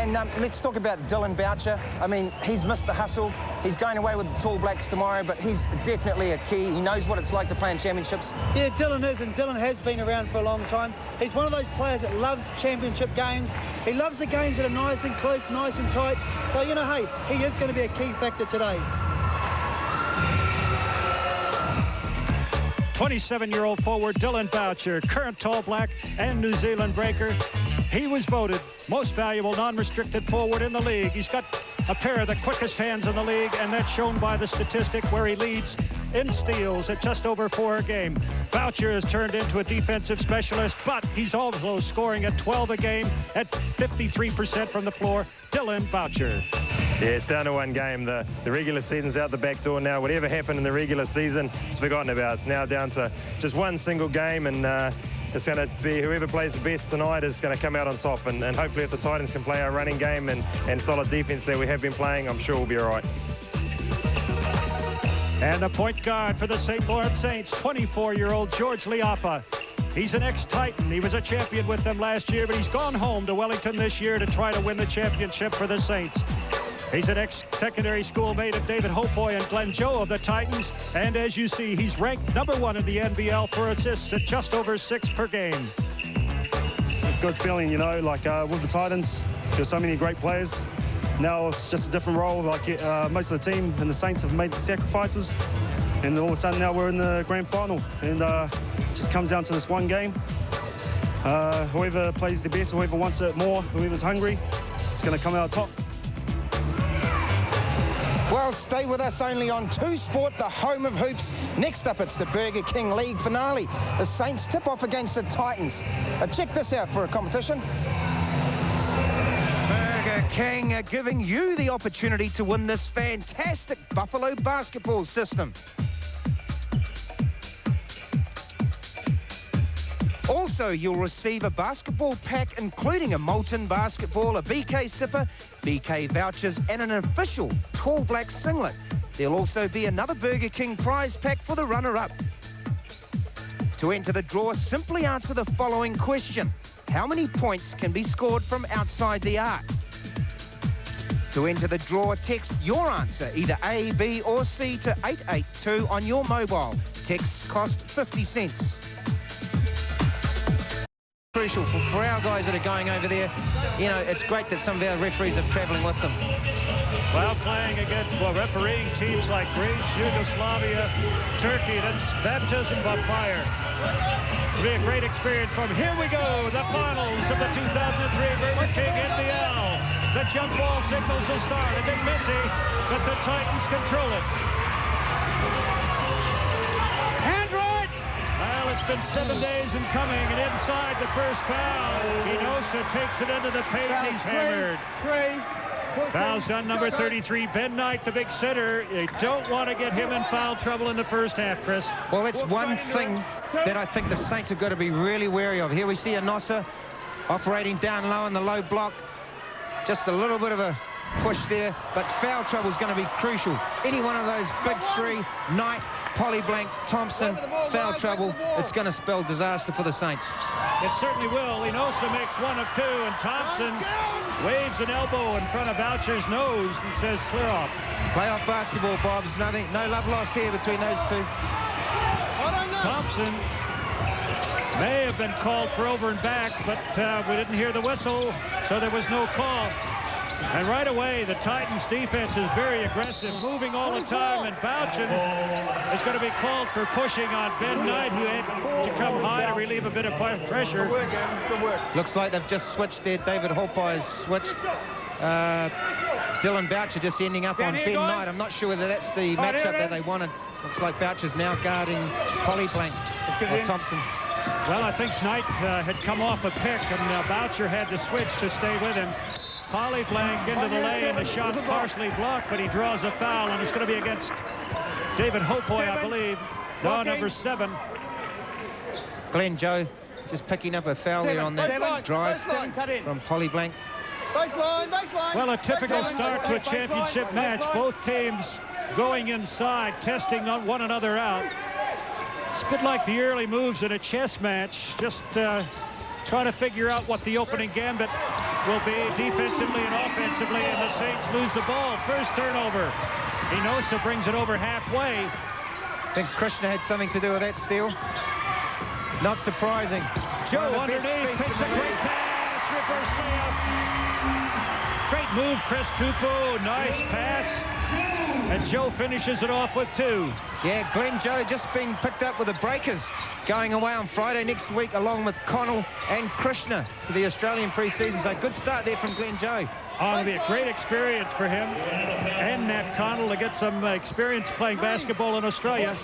And let's talk about Dylan Boucher. I mean, he's missed the hustle. He's going away with the Tall Blacks tomorrow, but he's definitely a key. He knows what it's like to play in championships. Yeah, Dylan is, and Dylan has been around for a long time. He's one of those players that loves championship games. He loves the games that are nice and close, nice and tight. So, you know, hey, he is going to be a key factor today. 27-year-old forward Dylan Boucher, current Tall Black and New Zealand breaker. He was voted most valuable non-restricted forward in the league. He's got a pair of the quickest hands in the league, and that's shown by the statistic where he leads in steals at just over 4 a game. Boucher has turned into a defensive specialist, but he's also scoring at 12 a game at 53% from the floor. Dylan Boucher. Yeah, it's down to 1 game. The regular season's out the back door now. Whatever happened in the regular season, it's forgotten about. It's now down to just 1 single game, and it's going to be whoever plays the best tonight is going to come out on top. And hopefully if the Titans can play our running game and solid defense that we have been playing, I'm sure we'll be all right. And the point guard for the St. Lawrence Saints, 24-year-old George Liapa. He's an ex-Titan. He was a champion with them last year, but he's gone home to Wellington this year to try to win the championship for the Saints. He's an ex-secondary schoolmate of David Hopoy and Glenn Joe of the Titans. And as you see, he's ranked #1 in the NBL for assists at just over 6 per game. It's a good feeling, you know, like with the Titans, there's so many great players. Now it's just a different role. Like most of the team and the Saints have made the sacrifices. And all of a sudden now we're in the grand final. And it just comes down to this 1 game. Whoever plays the best, whoever wants it more, whoever's hungry, is going to come out top. Well, stay with us only on 2 Sport, the home of hoops. Next up, it's the Burger King League finale. The Saints tip off against the Titans. Check this out for a competition. Burger King are giving you the opportunity to win this fantastic Buffalo basketball system. Also, you'll receive a basketball pack including a Molten basketball, a BK sipper, BK vouchers and an official Tall Black singlet. There'll also be another Burger King prize pack for the runner-up. To enter the draw, simply answer the following question. How many points can be scored from outside the arc? To enter the draw, text your answer, either A, B or C, to 882 on your mobile. Texts cost 50 cents. Crucial for our guys that are going over there. You know, it's great that some of our referees are travelling with them. Well, playing against refereeing teams like Greece, Yugoslavia, Turkey, that's baptism by fire. It'll be a great experience from here we go, the finals of the 2003 Burger King NBL. The jump ball signals the start. A bit messy, but the Titans control it. Well, it's been 7 days in coming, and inside the first foul, Inosa takes it into the paint, and he's hammered. Foul's on number 33, Ben Knight, the big center. They don't want to get him in foul trouble in the first half, Chris. Well, that's one thing that I think the Saints have got to be really wary of. Here we see Inosa operating down low in the low block. Just a little bit of a push there, but foul trouble is going to be crucial. Any one of those big 3, Knight, Polyblank, Thompson, foul trouble, it's going to spell disaster for the Saints. It certainly will. Inosa makes 1 of 2, and Thompson waves an elbow in front of Boucher's nose and says, clear off. Playoff basketball, Bobs. Nothing, no love lost here between those 2. Thompson may have been called for over and back, but we didn't hear the whistle, so there was no call. And right away, the Titans' defense is very aggressive, moving all the time, and Boucher is going to be called for pushing on Ben Knight, who had to come high to relieve a bit of pressure. Looks like they've just switched there. David Hopoy has switched. Dylan Boucher just ending up on Ben Knight. I'm not sure whether that's the matchup that they wanted. Looks like Boucher's now guarding Polyblank or Thompson. Well, I think Knight had come off a pick, and Boucher had to switch to stay with him. Polyblank into the lane, the shot's partially blocked, but he draws a foul, and it's going to be against David Hopoy, I believe. No, number 7. Glenn Joe just picking up a foul there on that drive from Polyblank. Well, a typical start to a championship match. Both teams going inside, testing on one another out. It's a bit like the early moves in a chess match, just trying to figure out what the opening gambit will be defensively and offensively, and the Saints lose the ball. First turnover. Inosa brings it over halfway. I think Krishna had something to do with that steal. Not surprising. Joe underneath, picks a great pass, reverse layup. Great move, Chris Tupou, nice pass. And Joe finishes it off with 2. Yeah, Glenn Joe just being picked up with the Breakers, going away on Friday next week along with Connell and Krishna to the Australian pre-season. So good start there from Glenn Joe. Oh, it'll be a great experience for him and Nat Connell to get some experience playing basketball in Australia.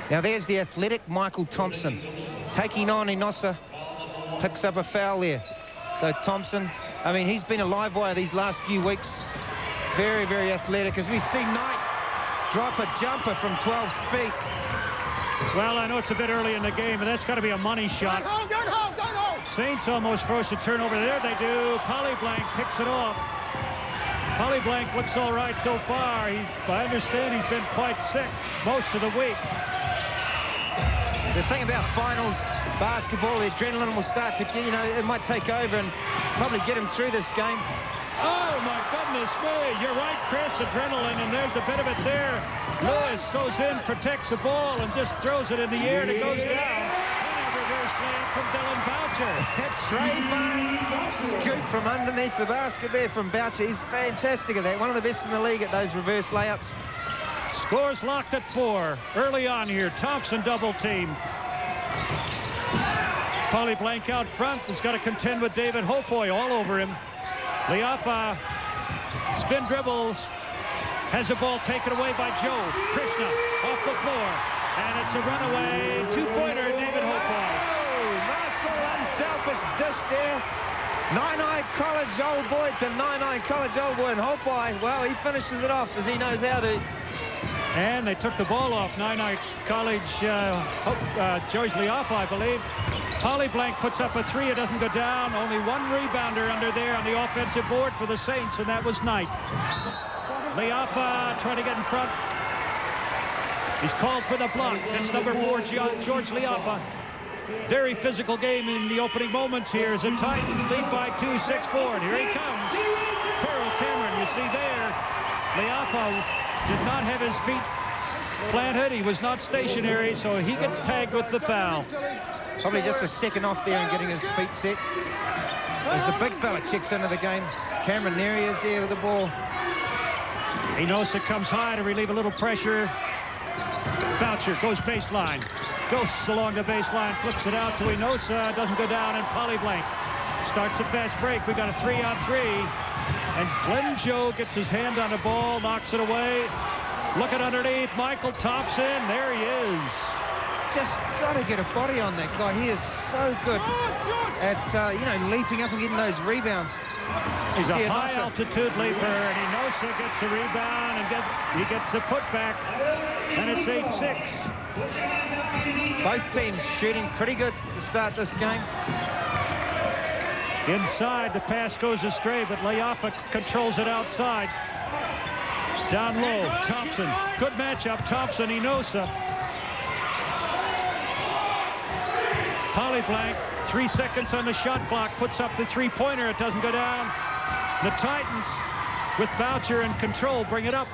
Now there's the athletic Michael Thompson taking on Inosa, picks up a foul there. So Thompson, I mean, he's been a live wire these last few weeks. Very, very athletic, as we see Knight drop a jumper from 12 feet. Well, I know it's a bit early in the game, but that's got to be a money shot. Saints almost forced a turnover. There they do. Polyblank picks it off. Polyblank looks all right so far. I understand he's been quite sick most of the week. The thing about finals basketball, the adrenaline will start to, you know, it might take over and probably get him through this game. Oh, my goodness me. You're right, Chris. Adrenaline, and there's a bit of it there. Lewis goes in, protects the ball, and just throws it in the air, and it goes down. And a reverse layup from Dylan Boucher. Trademark scoop from underneath the basket there from Boucher. He's fantastic at that. One of the best in the league at those reverse layups. Scores locked at 4. Early on here, Thompson double team. Polyblank out front has got to contend with David Hofoy all over him. Liapa spin dribbles, has the ball taken away by Joe. Krishna off the floor, and it's a runaway two-pointer, David Hofoy. Oh, nice little unselfish dish there. 9-9 College old boy to 9-9 College old boy, and Hofoy, well, he finishes it off as he knows how to. And they took the ball off 9-9 College, George Liapa, I believe. Polyblank puts up a 3. It doesn't go down. Only one rebounder under there on the offensive board for the Saints, and that was Knight. Liapa trying to get in front. He's called for the block. That's number 4, George Liapa. Very physical game in the opening moments here as the Titans lead by 2, 6-4. And here he comes. Pearl Cameron, you see there. Liapa did not have his feet planted. He was not stationary, so he gets tagged with the foul. Probably just a second off there and getting his feet set. As the big fella checks into the game. Cameron, there he is there with the ball. Inosa comes high to relieve a little pressure. Boucher goes baseline. Ghosts along the baseline, flips it out to Inosa. Doesn't go down, and Polyblank starts a fast break. We got a 3-on-3. And Glenn Joe gets his hand on the ball, knocks it away. Looking underneath, Michael Thompson. There he is. Just got to get a body on that guy. He is so good at, you know, leaping up and getting those rebounds. He's a high-altitude leaper, and Inosa gets the rebound, and he gets the putback, and it's 8-6. Both teams shooting pretty good to start this game. Inside, the pass goes astray, but Liapa controls it outside. Down low, Thompson. Good matchup, Thompson, Inosa. Polyblank, 3 seconds on the shot clock, puts up the three-pointer. It doesn't go down. The Titans, with Boucher in control, bring it up.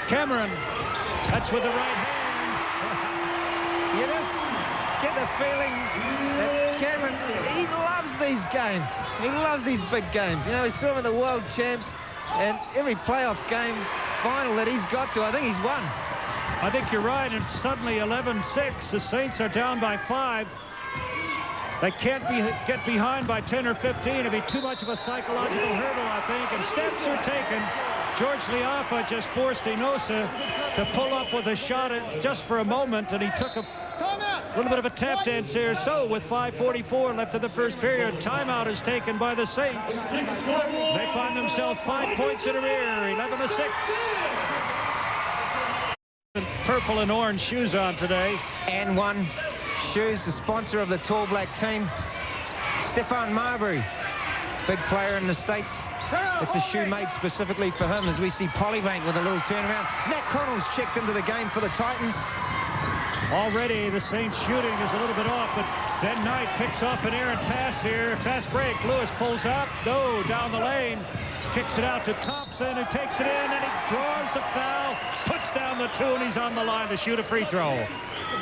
Cameron, that's with the right hand. You just get the feeling that Cameron, he loves these games. He loves these big games. You know, he saw him in the World Champs, and every playoff game final that he's got to, I think he's won. I think you're right, and suddenly 11-6. The Saints are down by 5. They can't get behind by 10 or 15. It'd be too much of a psychological hurdle, I think, and steps are taken. George Liapa just forced Inosa to pull up with a shot just for a moment, and he took a little bit of a tap dance here. So with 5:44 left in the first period, timeout is taken by the Saints. They find themselves 5 points in the rear, 11-6. Purple and orange shoes on today. And one shoes, the sponsor of the Tall Black team, Stefan Marbury, big player in the States. It's a shoe made specifically for him, as we see Polyblank with a little turnaround. Nat Connell's checked into the game for the Titans. Already the Saints shooting is a little bit off, but Ben Knight picks off an errant pass here. Fast break. Lewis pulls up. No, down the lane. Kicks it out to Thompson, who takes it in, and he draws the foul. Puts down the 2, and he's on the line to shoot a free throw.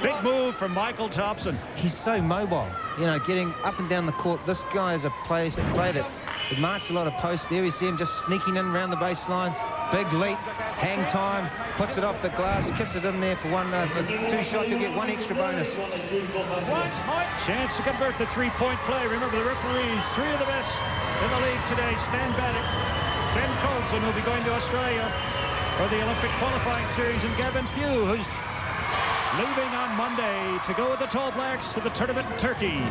Big move from Michael Thompson. He's so mobile, you know, getting up and down the court. This guy is a player that marks a lot of posts. There we see him just sneaking in around the baseline. Big leap, hang time, puts it off the glass, kiss it in there for 2 shots. He'll get 1 extra bonus. Chance to convert the three-point play. Remember, the referees, 3 of the best in the league today. Stan Bannock, Ben Colson, who'll be going to Australia for the Olympic qualifying series, and Gavin Pugh, who's leaving on Monday to go with the Tall Blacks to the tournament in Turkey.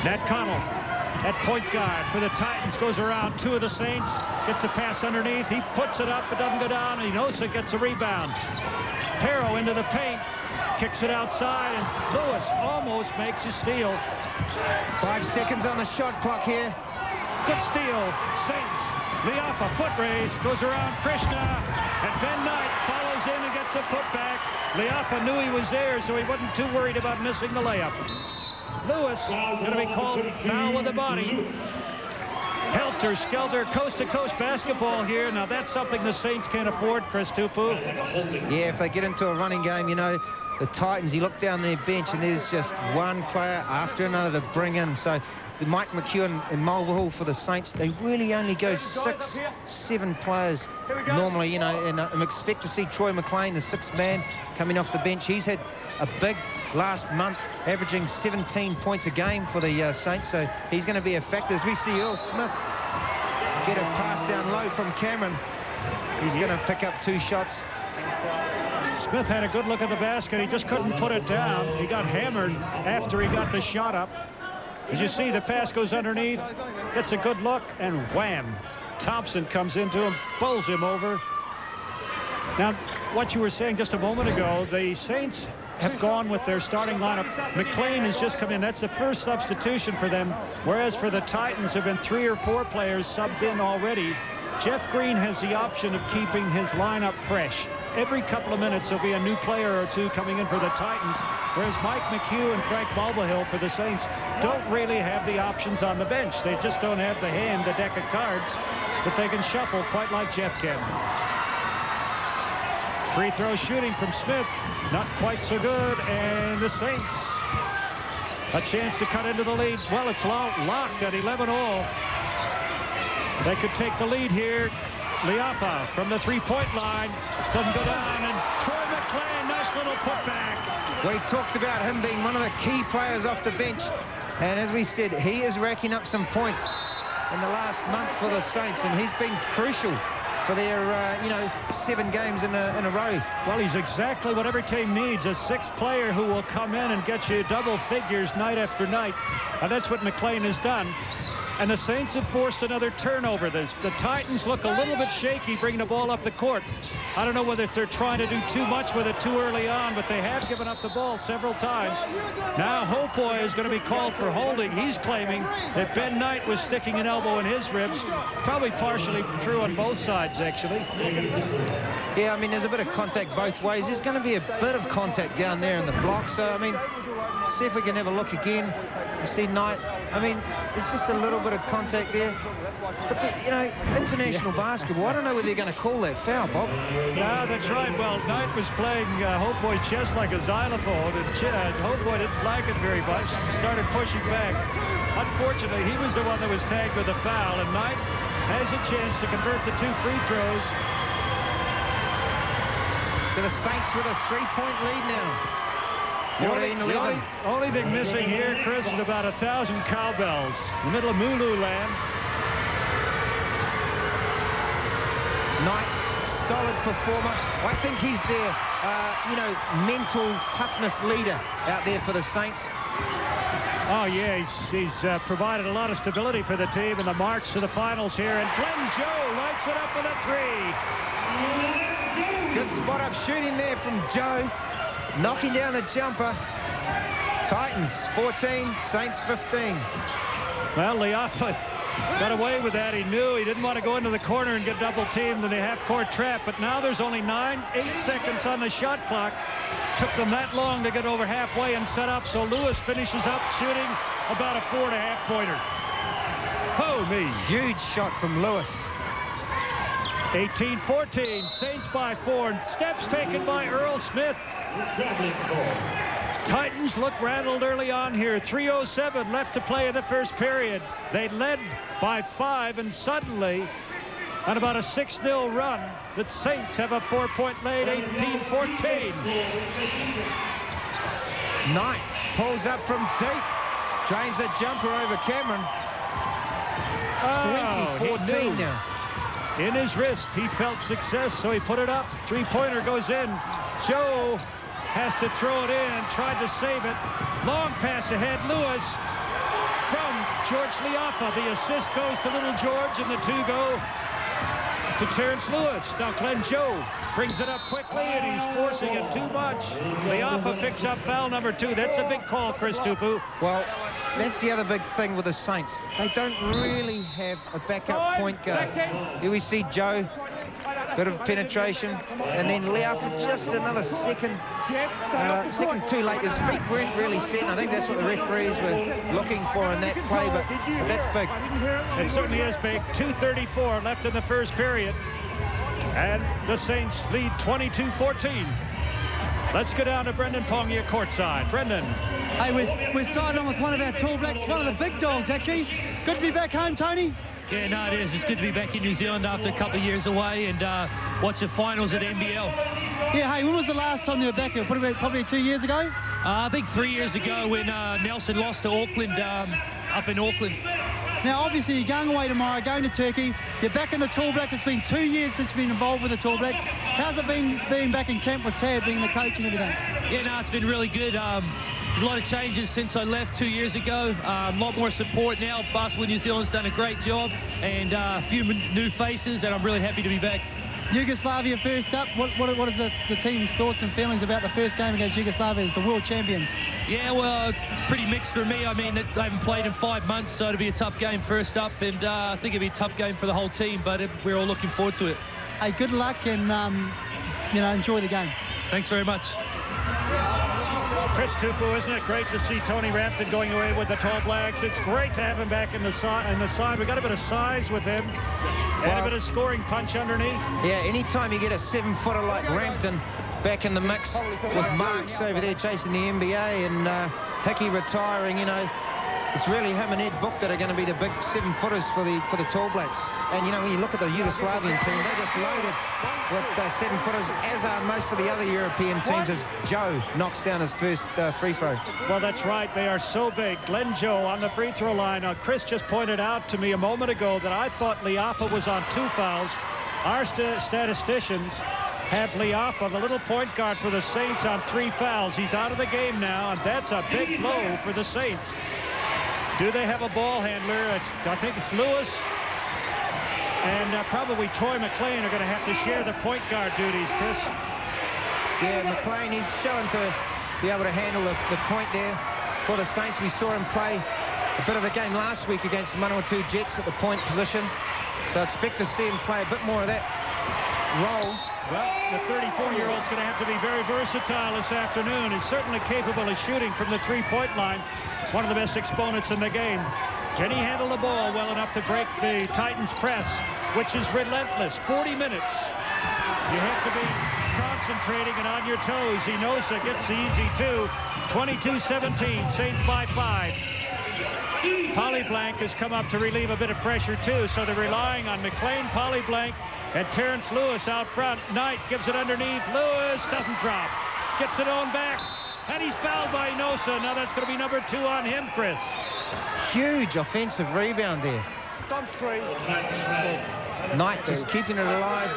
Nat Connell at point guard for the Titans, goes around 2 of the Saints, gets a pass underneath, he puts it up, it doesn't go down, and Inosa gets a rebound. Perro into the paint, kicks it outside, and Lewis almost makes a steal. 5 seconds on the shot clock here. Good steal, Saints. Liapa foot race, goes around Krishna, and Ben Knight follows in and gets a putback. Liapa knew he was there, so he wasn't too worried about missing the layup. Lewis going to be called foul with the body. Helter Skelter, coast-to-coast basketball here. Now that's something the Saints can't afford, Chris Tupu. Yeah, if they get into a running game, you know, the Titans, you look down their bench and there's just one player after another to bring in. So Mike McEwen and Mulvihill for the Saints, they really only go 6, 7 players normally, you know, and expect to see Troy McLean, the 6th man, coming off the bench. He's had a big last month, averaging 17 points a game for the Saints, so he's going to be a factor. As we see Earl Smith get a pass down low from Cameron, he's going to pick up 2 shots. Smith had a good look at the basket. He just couldn't put it down. He got hammered after he got the shot up. As you see, the pass goes underneath, gets a good look, and wham! Thompson comes into him, bowls him over. Now, what you were saying just a moment ago, the Saints have gone with their starting lineup. McLean has just come in. That's the first substitution for them, whereas for the Titans have been 3 or 4 players subbed in already. Jeff Green has the option of keeping his lineup fresh. Every couple of minutes there'll be a new player or 2 coming in for the Titans, whereas Mike McHugh and Frank Mulvihill for the Saints don't really have the options on the bench. They just don't have the hand, the deck of cards that they can shuffle quite like Jeff can. Free throw shooting from Smith, not quite so good, and the Saints a chance to cut into the lead. Well, it's locked at 11-all. They could take the lead here. Liapa from the 3-point line, doesn't go down, and Troy McLean, nice little putback. We talked about him being one of the key players off the bench, and as we said, he is racking up some points in the last month for the Saints, and he's been crucial for their, 7 games in a row. Well, he's exactly what every team needs, a 6th player who will come in and get you double figures night after night, and that's what McLean has done. And the Saints have forced another turnover. The Titans look a little bit shaky bringing the ball up the court. I don't know whether they're trying to do too much with it too early on, but they have given up the ball several times. Now Hopoi is going to be called for holding. He's claiming that Ben Knight was sticking an elbow in his ribs. Probably partially true on both sides, actually. Yeah, I mean, there's a bit of contact both ways. There's going to be a bit of contact down there in the block. So, I mean, see if we can have a look again. You see Knight. I mean, there's just a little bit of contact there. But, international basketball, I don't know whether they're going to call that foul, Bob. No, that's right. Well, Knight was playing Hopoi's chest like a xylophone, and Hopoi didn't like it very much and started pushing back. Unfortunately, he was the one that was tagged with a foul, and Knight has a chance to convert the 2 free throws. So the Saints with a 3-point lead now. 14-11. The only thing missing here, Chris, is about 1,000 cowbells in the middle of Mulu land. Knight, solid performer. I think he's their, mental toughness leader out there for the Saints. Oh, yeah, he's provided a lot of stability for the team in the march to the finals here. And Glenn Joe lights it up with a 3. Good spot-up shooting there from Joe. Knocking down the jumper. Titans 14, Saints 15. Well, Liapa got away with that. He knew he didn't want to go into the corner and get double teamed in the half-court trap. But now there's only 8 seconds on the shot clock. Took them that long to get over halfway and set up, so Lewis finishes up shooting about a 4.5-pointer. Oh, me. Huge shot from Lewis. 18-14, Saints by 4. Steps taken by Earl Smith. Titans look rattled early on here. 3:07 left to play in the first period. They led by 5, and suddenly, on about a 6-0 run, the Saints have a 4-point lead, 18-14. Knight pulls up from deep. Drains a jumper over Cameron. 20-14 now. In his wrist, he felt success, so he put it up. 3-pointer goes in. Joe has to throw it in, tried to save it. Long pass ahead, Lewis from George Liafa. The assist goes to Little George, and the 2 go to Terrence Lewis. Now Glenn Joe brings it up quickly, and he's forcing it too much. Liafa picks up foul number 2. That's a big call, Chris Tupu. Well, that's the other big thing with the Saints. They don't really have a backup point guard. Here we see Joe, bit of penetration, and then Liafa just another second too late. His feet weren't really set, and I think that's what the referees were looking for in that play, but that's big. It certainly is big. 2:34 left in the first period, and the Saints lead 22-14. Let's go down to Brendan Pongia courtside. Brendan. Hey, we're siding on with one of our Tall Blacks, one of the big dogs, actually. Good to be back home, Tony. Yeah, no, it is. It's good to be back in New Zealand after a couple of years away and watch the finals at NBL. Yeah, hey, when was the last time you were back here? Probably 2 years ago? I think 3 years ago when Nelson lost to Auckland, up in Auckland. Now, obviously, you're going away tomorrow, going to Turkey. You're back in the Tall Blacks. It's been 2 years since you've been involved with the Tall Blacks. How's it been being back in camp with Tad, being the coach and everything? Yeah, no, it's been really good. There's a lot of changes since I left 2 years ago. A lot more support now. Basketball New Zealand's done a great job, and a few new faces, and I'm really happy to be back. Yugoslavia first up. What is the team's thoughts and feelings about the first game against Yugoslavia as the world champions? Yeah, well, it's pretty mixed for me. I mean, they haven't played in 5 months, so it'll be a tough game first up, and I think it'll be a tough game for the whole team, but we're all looking forward to it. Hey, good luck, and enjoy the game. Thanks very much. Chris Tupu, isn't it great to see Tony Rampton going away with the Tall Blacks? It's great to have him back in the side. We got a bit of size with him, and a bit of scoring punch underneath. Yeah, anytime you get a 7-footer like Rampton back in the mix with Marks over there chasing the NBA and Hickey retiring, it's really him and Ed Book that are going to be the big 7-footers for the Tall Blacks. And when you look at the Yugoslavian team, they're just loaded with 7-footers, as are most of the other European teams, as Joe knocks down his first free throw. Well, that's right. They are so big. Glenn Joe on the free throw line. Now, Chris just pointed out to me a moment ago that I thought Liafa was on 2 fouls. Our statisticians have Liafa, the little point guard for the Saints, on 3 fouls. He's out of the game now, and that's a big blow for the Saints. Do they have a ball handler? I think it's Lewis and probably Troy McLean are going to have to share the point guard duties, Chris. Yeah, McLean, he's shown to be able to handle the point there for the Saints. We saw him play a bit of the game last week against the Manawatu Jets at the point position. So expect to see him play a bit more of that role. Well, the 34-year-old's going to have to be very versatile this afternoon. He's certainly capable of shooting from the 3-point line. One of the best exponents in the game. Can he handle the ball well enough to break the Titans' press, which is relentless? 40 minutes. You have to be concentrating and on your toes. Inosa gets the easy 2. 22-17, Saints by 5. Polyblank has come up to relieve a bit of pressure, too, so they're relying on McLean, Polyblank, and Terrence Lewis out front. Knight gives it underneath. Lewis doesn't drop. Gets it on back. And he's fouled by Inosa. Now that's going to be number 2 on him, Chris. Huge offensive rebound there. Knight just keeping it alive.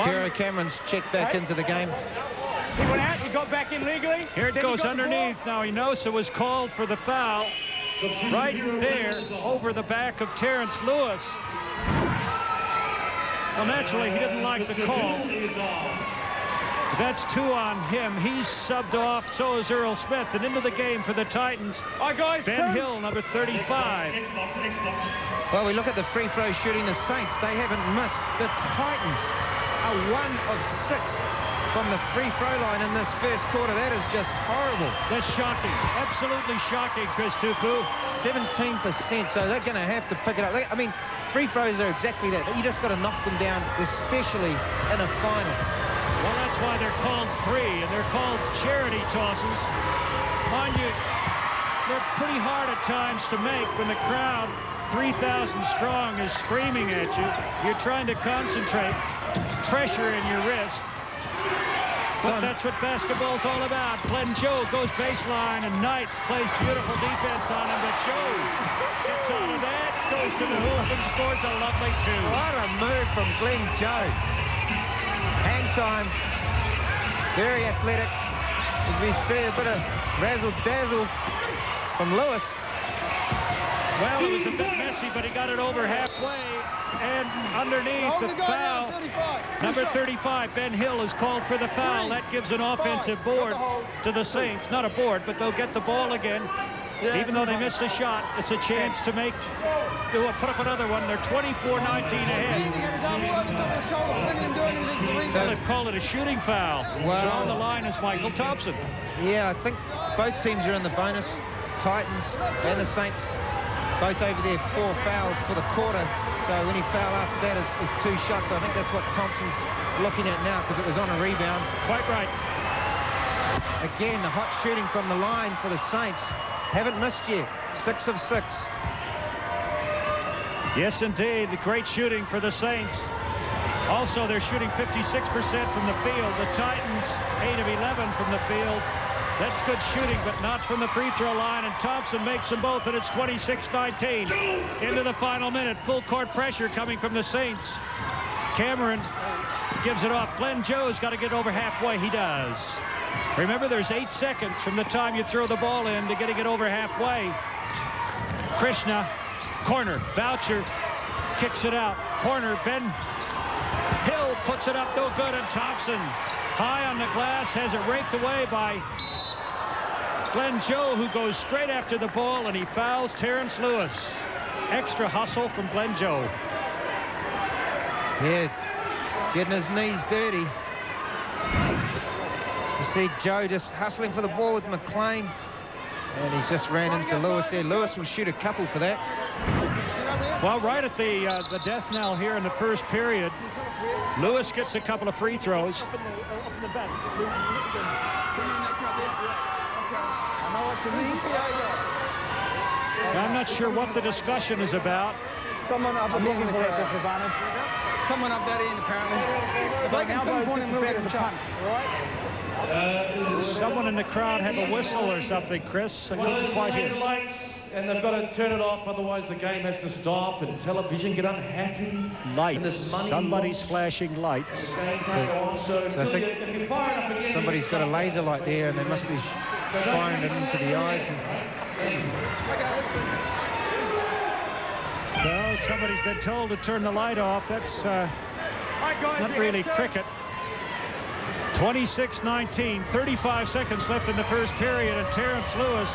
Terry Cameron's checked back into the game. He went out, he got back in legally. Here it goes underneath. Now Inosa was called for the foul right there over the back of Terrence Lewis. Well, naturally, he didn't like the call. That's 2 on him. He's subbed off. So is Earl Smith. And into the game for the Titans, Ben Hill, number 35. Well, we look at the free throw shooting. The Saints, they haven't missed. The Titans are 1 of 6 from the free throw line in this first quarter. That is just horrible. That's shocking. Absolutely shocking, Chris Tufu. 17%, so they're going to have to pick it up. I mean, free throws are exactly that. You just got to knock them down, especially in a final. Well, that's why they're called free, and they're called charity tosses. Mind you, they're pretty hard at times to make when the crowd, 3,000 strong, is screaming at you. You're trying to concentrate, pressure in your wrist. But that's what basketball's all about. Glenn Joe goes baseline, and Knight plays beautiful defense on him, but Joe gets out of that, goes to the hoop, and scores a lovely two. What a move from Glenn Joe. Hang time. Very athletic. As we see a bit of razzle-dazzle from Lewis. Well, it was a bit messy, but he got it over halfway, and underneath the foul. Number 35, Ben Hill, is called for the foul. That gives an offensive board to the Saints. Not a board, but they'll get the ball again. Even though they missed the shot, it's a chance to put up another one. They're 24-19 ahead. So they've called it a shooting foul. Wow. On the line is Michael Thompson. Yeah, I think both teams are in the bonus. Titans and the Saints both over there, 4 fouls for the quarter. So any foul after that is 2 shots. I think that's what Thompson's looking at now, because it was on a rebound. Quite right. Again, the hot shooting from the line for the Saints. Haven't missed yet. 6 of 6. Yes, indeed. The great shooting for the Saints. Also, they're shooting 56% from the field. The Titans, 8 of 11 from the field. That's good shooting, but not from the free throw line, and Thompson makes them both, and it's 26-19. Into the final minute. Full court pressure coming from the Saints. Cameron gives it off. Glenn Joe's got to get over halfway. He does. Remember, there's 8 seconds from the time you throw the ball in to getting it over halfway. Krishna, corner. Boucher kicks it out. Corner. Ben Hill puts it up, no good, and Thompson, high on the glass, has it raked away by Glenn Joe, who goes straight after the ball, and he fouls Terrence Lewis. Extra hustle from Glenn Joe. Yeah, getting his knees dirty. You see Joe just hustling for the ball with McLean, and he's just ran into Lewis there. Lewis will shoot a couple for that. Well, right at the death knell here in the first period, Lewis gets a couple of free throws. I'm not sure what the discussion is about. Someone up there in the crowd. Someone up that end, apparently. If they can pinpoint him, we'll get him shot. Someone in the crowd have a whistle or something, Chris. I couldn't quite hear. Lights, and they've got to turn it off, otherwise the game has to stop, and television get unhappy. Lights. Somebody's flashing lights. So I think somebody's got a laser light there, and they must be firing it into the eyes. Well, somebody's been told to turn the light off. That's not really cricket. 26-19, 35 seconds left in the first period, and Terrence Lewis,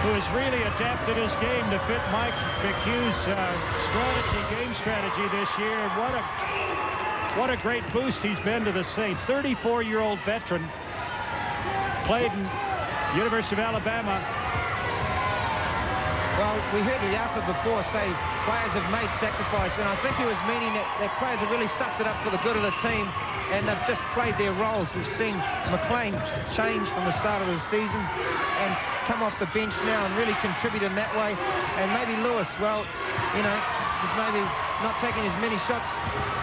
who has really adapted his game to fit Mike McHugh's game strategy this year. What a great boost he's been to the Saints. 34-year-old veteran, played in University of Alabama. Well, we heard Liafa before say players have made sacrifice, and I think he was meaning that players have really sucked it up for the good of the team, and they've just played their roles. We've seen McLean change from the start of the season and come off the bench now and really contribute in that way. And maybe Lewis, well, you know, he's maybe not taking as many shots,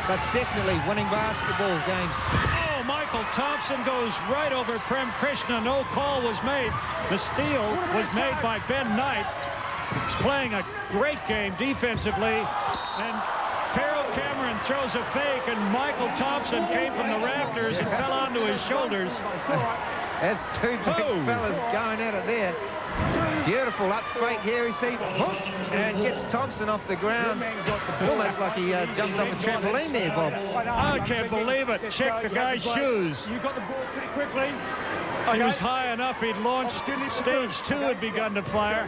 but definitely winning basketball games. Oh, Michael Thompson goes right over Prem Krishna. No call was made. The steal was made by Ben Knight. He's playing a great game defensively, and Terrell Cameron throws a fake, and Michael Thompson came from the rafters and fell onto his shoulders. That's 2 big fellas going at it there. Beautiful up fake here, you see, and gets Thompson off the ground. It's almost like he jumped off a trampoline there, Bob. I can't believe it. Check the guy's shoes. You got the ball pretty quickly. He was high enough, he'd launched. Stage 2 had begun to fire.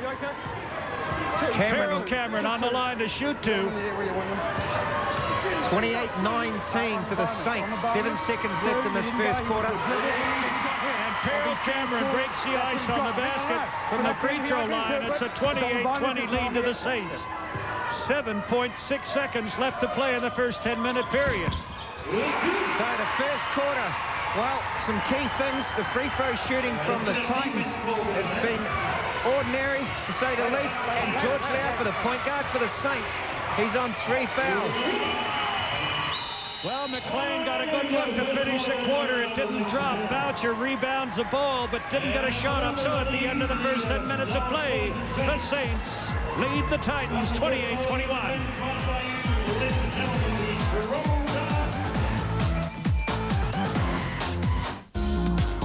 Terrell Cameron on the line to shoot 2. 28-19 to the Saints. 7 seconds left in this first quarter. And Terrell Cameron breaks the ice on the basket from the free throw line. It's a 28-20 lead to the Saints. 7.6 seconds left to play in the first 10-minute period. So the first quarter, well, some key things. The free throw shooting from the Titans has been ordinary, to say the least. And George Lau, for the point guard for the Saints, he's on 3 fouls. Well, McLean got a good look to finish the quarter. It didn't drop. Boucher rebounds the ball, but didn't get a shot up. So at the end of the first 10 minutes of play, the Saints lead the Titans 28-21.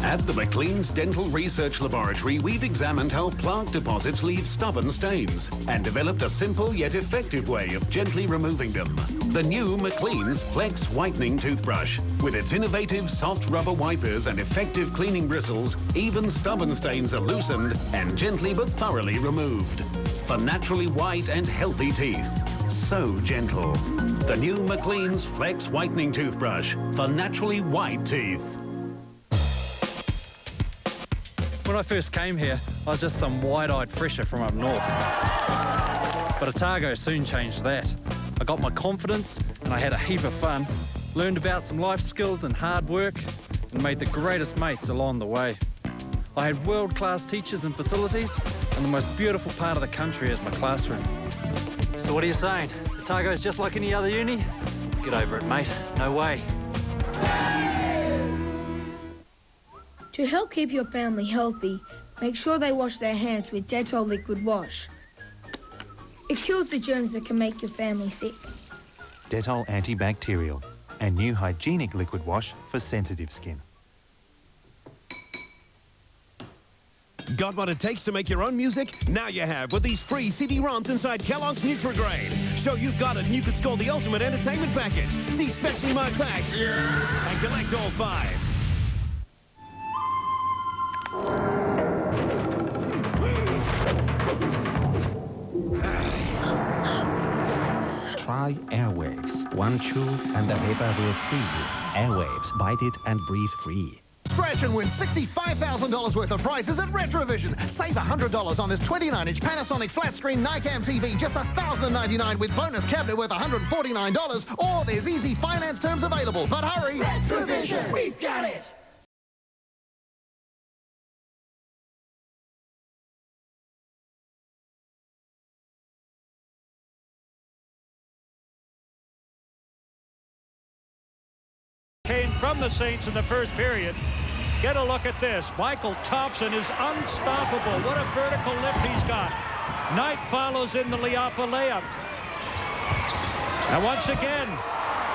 At the McLean's Dental Research Laboratory, we've examined how plaque deposits leave stubborn stains and developed a simple yet effective way of gently removing them. The new McLean's Flex Whitening Toothbrush. With its innovative soft rubber wipers and effective cleaning bristles, even stubborn stains are loosened and gently but thoroughly removed. For naturally white and healthy teeth. So gentle. The new McLean's Flex Whitening Toothbrush for naturally white teeth. When I first came here, I was just some wide-eyed fresher from up north. But Otago soon changed that. I got my confidence and I had a heap of fun, learned about some life skills and hard work, and made the greatest mates along the way. I had world-class teachers and facilities, and the most beautiful part of the country is my classroom. So what are you saying? Otago's just like any other uni? Get over it, mate. No way. To help keep your family healthy, make sure they wash their hands with Dettol liquid wash. It kills the germs that can make your family sick. Dettol antibacterial, and new hygienic liquid wash for sensitive skin. Got what it takes to make your own music? Now you have with these free CD-ROMs inside Kellogg's Nutrigrade. Show you've got it and you could score the ultimate entertainment package. See specially marked packs and collect all 5. Try Airwaves. One chew and the paper will free you. Airwaves. Bite it and breathe free. Scratch and win $65,000 worth of prizes at Retrovision. Save $100 on this 29-inch Panasonic flat-screen Nikam TV, just $1,099 with bonus cabinet worth $149, or there's easy finance terms available. But hurry! Retrovision, we've got it! Came from the Saints in the first period. Get a look at this. Michael Thompson is unstoppable. What a vertical lift he's got. Knight follows in the Leapa layup. And once again,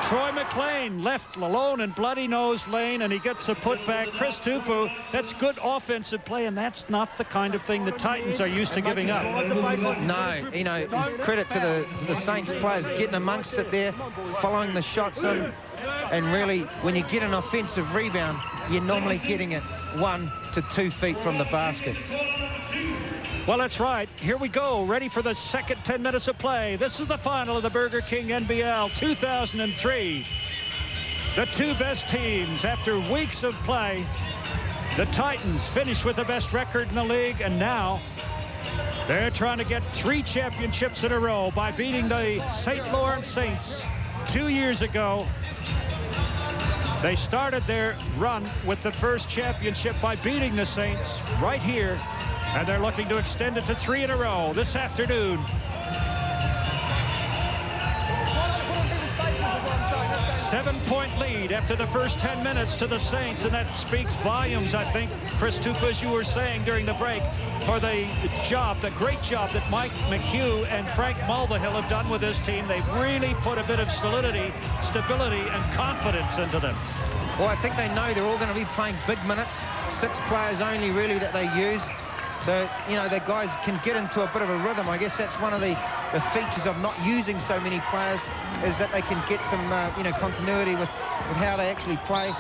Troy McLean left alone in Bloody Nose Lane, and he gets a putback. Chris Tupu, that's good offensive play, and that's not the kind of thing the Titans are used to giving up. No, you know, credit to the Saints players getting amongst it there, following the shots in. And really, when you get an offensive rebound, you're normally getting it 1 to 2 feet from the basket. Well, that's right. Here we go. Ready for the second 10 minutes of play. This is the final of the Burger King NBL 2003. The 2 best teams after weeks of play. The Titans finished with the best record in the league, and now they're trying to get 3 championships in a row by beating the St. Lawrence Saints 2 years ago. They started their run with the first championship by beating the Saints right here, and they're looking to extend it to 3 in a row this afternoon. 7-point lead after the first 10 minutes to the Saints, and that speaks volumes, I think, Chris Tupu, as you were saying during the break, for the great job that Mike McHugh and Frank Mulvihill have done with this team. They've really put a bit of solidity, stability, and confidence into them. Well, I think they know they're all going to be playing big minutes. 6 players only, really, that they use. So, you know, the guys can get into a bit of a rhythm. I guess that's one of the features of not using so many players, is that they can get some, you know, continuity with how they actually play.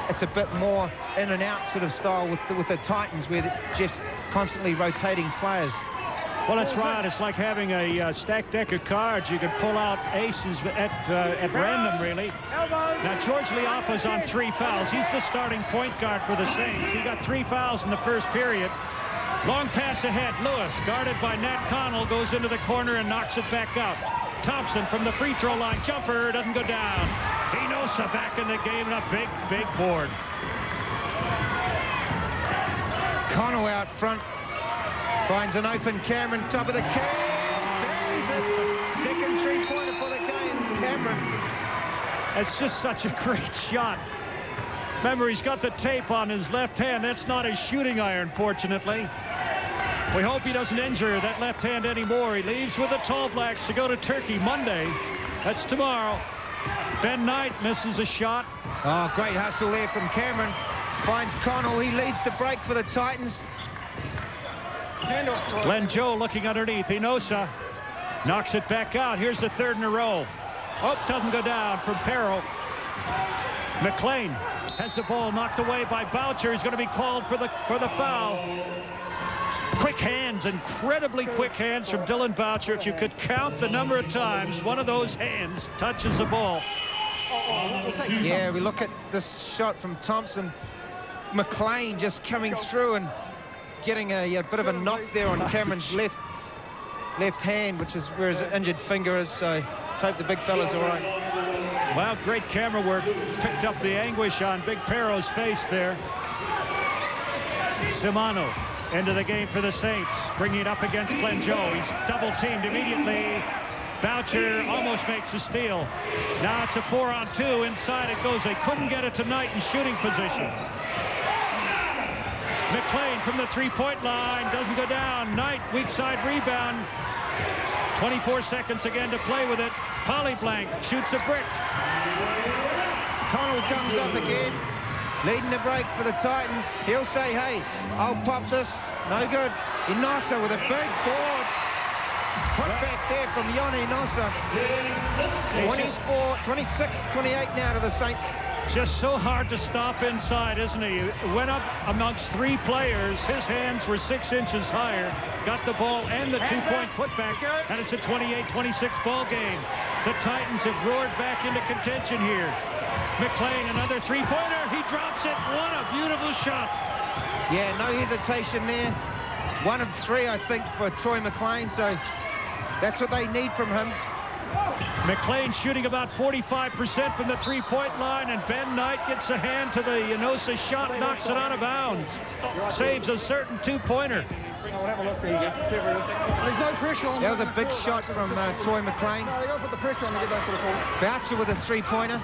It's a bit more in and out sort of style with the Titans, where Jeff's constantly rotating players. Well, that's right. It's like having a stacked deck of cards. You can pull out aces at random, really. Now, George Leapa's on 3 fouls. He's the starting point guard for the Saints. He got 3 fouls in the first period. Long pass ahead. Lewis, guarded by Nat Connell, goes into the corner and knocks it back out. Thompson from the free throw line. Jumper doesn't go down. Inosa back in the game and a big, big board. Connell out front. Finds an open Cameron, top of the key. Buries it. Second three-pointer for the game, Cameron. It's just such a great shot. Remember, he's got the tape on his left hand. That's not his shooting iron, fortunately. We hope he doesn't injure that left hand anymore. He leaves with the Tall Blacks to go to Turkey Monday. That's tomorrow. Ben Knight misses a shot. Oh, great hustle there from Cameron. Finds Connell. He leads the break for the Titans. Glenn Joe looking underneath. Inosa knocks it back out. Here's the third in a row. Oh, doesn't go down from Perro. McLean has the ball knocked away by Boucher. He's going to be called for the foul. Quick hands, incredibly quick hands from Dylan Boucher. If you could count the number of times one of those hands touches the ball. Yeah, we look at this shot from Thompson. McLean just coming through and getting a bit of a knock there on Cameron's left hand, which is where his injured finger is. So let's hope the big fella's all right. Well, great camera work. Picked up the anguish on Big Perro's face there. Simano into the game for the Saints, bringing it up against Glenn Joe. He's double-teamed immediately. Boucher almost makes a steal. Now it's a 4-on-2. Inside it goes. They couldn't get it tonight in shooting position. McLean from the three-point line doesn't go down. Knight, weak side rebound. 24 seconds again to play with it. Polyblank shoots a brick. Connell comes up again, leading the break for the Titans. He'll say, hey, I'll pop this. No good. Inosa with a big board. Put back there from Jon Inosa. 26-28 now to the Saints. Just so hard to stop inside, isn't he? Went up amongst 3 players. His hands were 6 inches higher. Got the ball and the 2-point putback. And it's a 28-26 ball game. The Titans have roared back into contention here. McLean, another 3-pointer. He drops it. What a beautiful shot. Yeah, no hesitation there. 1 of 3, I think, for Troy McLean. So that's what they need from him. McLean shooting about 45% from the 3-point line, and Ben Knight gets a hand to the Inosa shot, knocks it out of bounds. Saves a certain 2-pointer. We'll have a look there. There's no pressure on. That was a big shot from Troy McLean. No, they got to put the pressure on to get that sort of call. Boucher with a 3-pointer.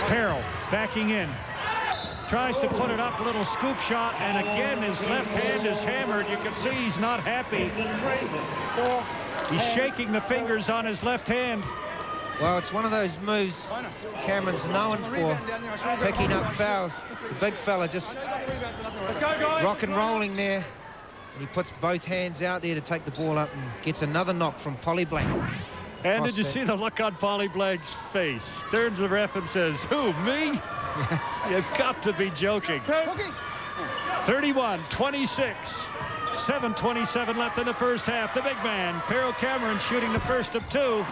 Perro backing in. Tries to put it up, a little scoop shot, and again his left hand is hammered. You can see he's not happy. He's shaking the fingers on his left hand. Well, it's one of those moves Cameron's known for, picking up fouls. The big fella just rock and rolling there. And he puts both hands out there to take the ball up and gets another knock from Polyblank. And did you see the look on Polyblank's face? Turns to the ref and says, who, me? You've got to be joking. 31-26. 7:27 left in the first half. The big man, Perro Cameron, shooting the first of 2.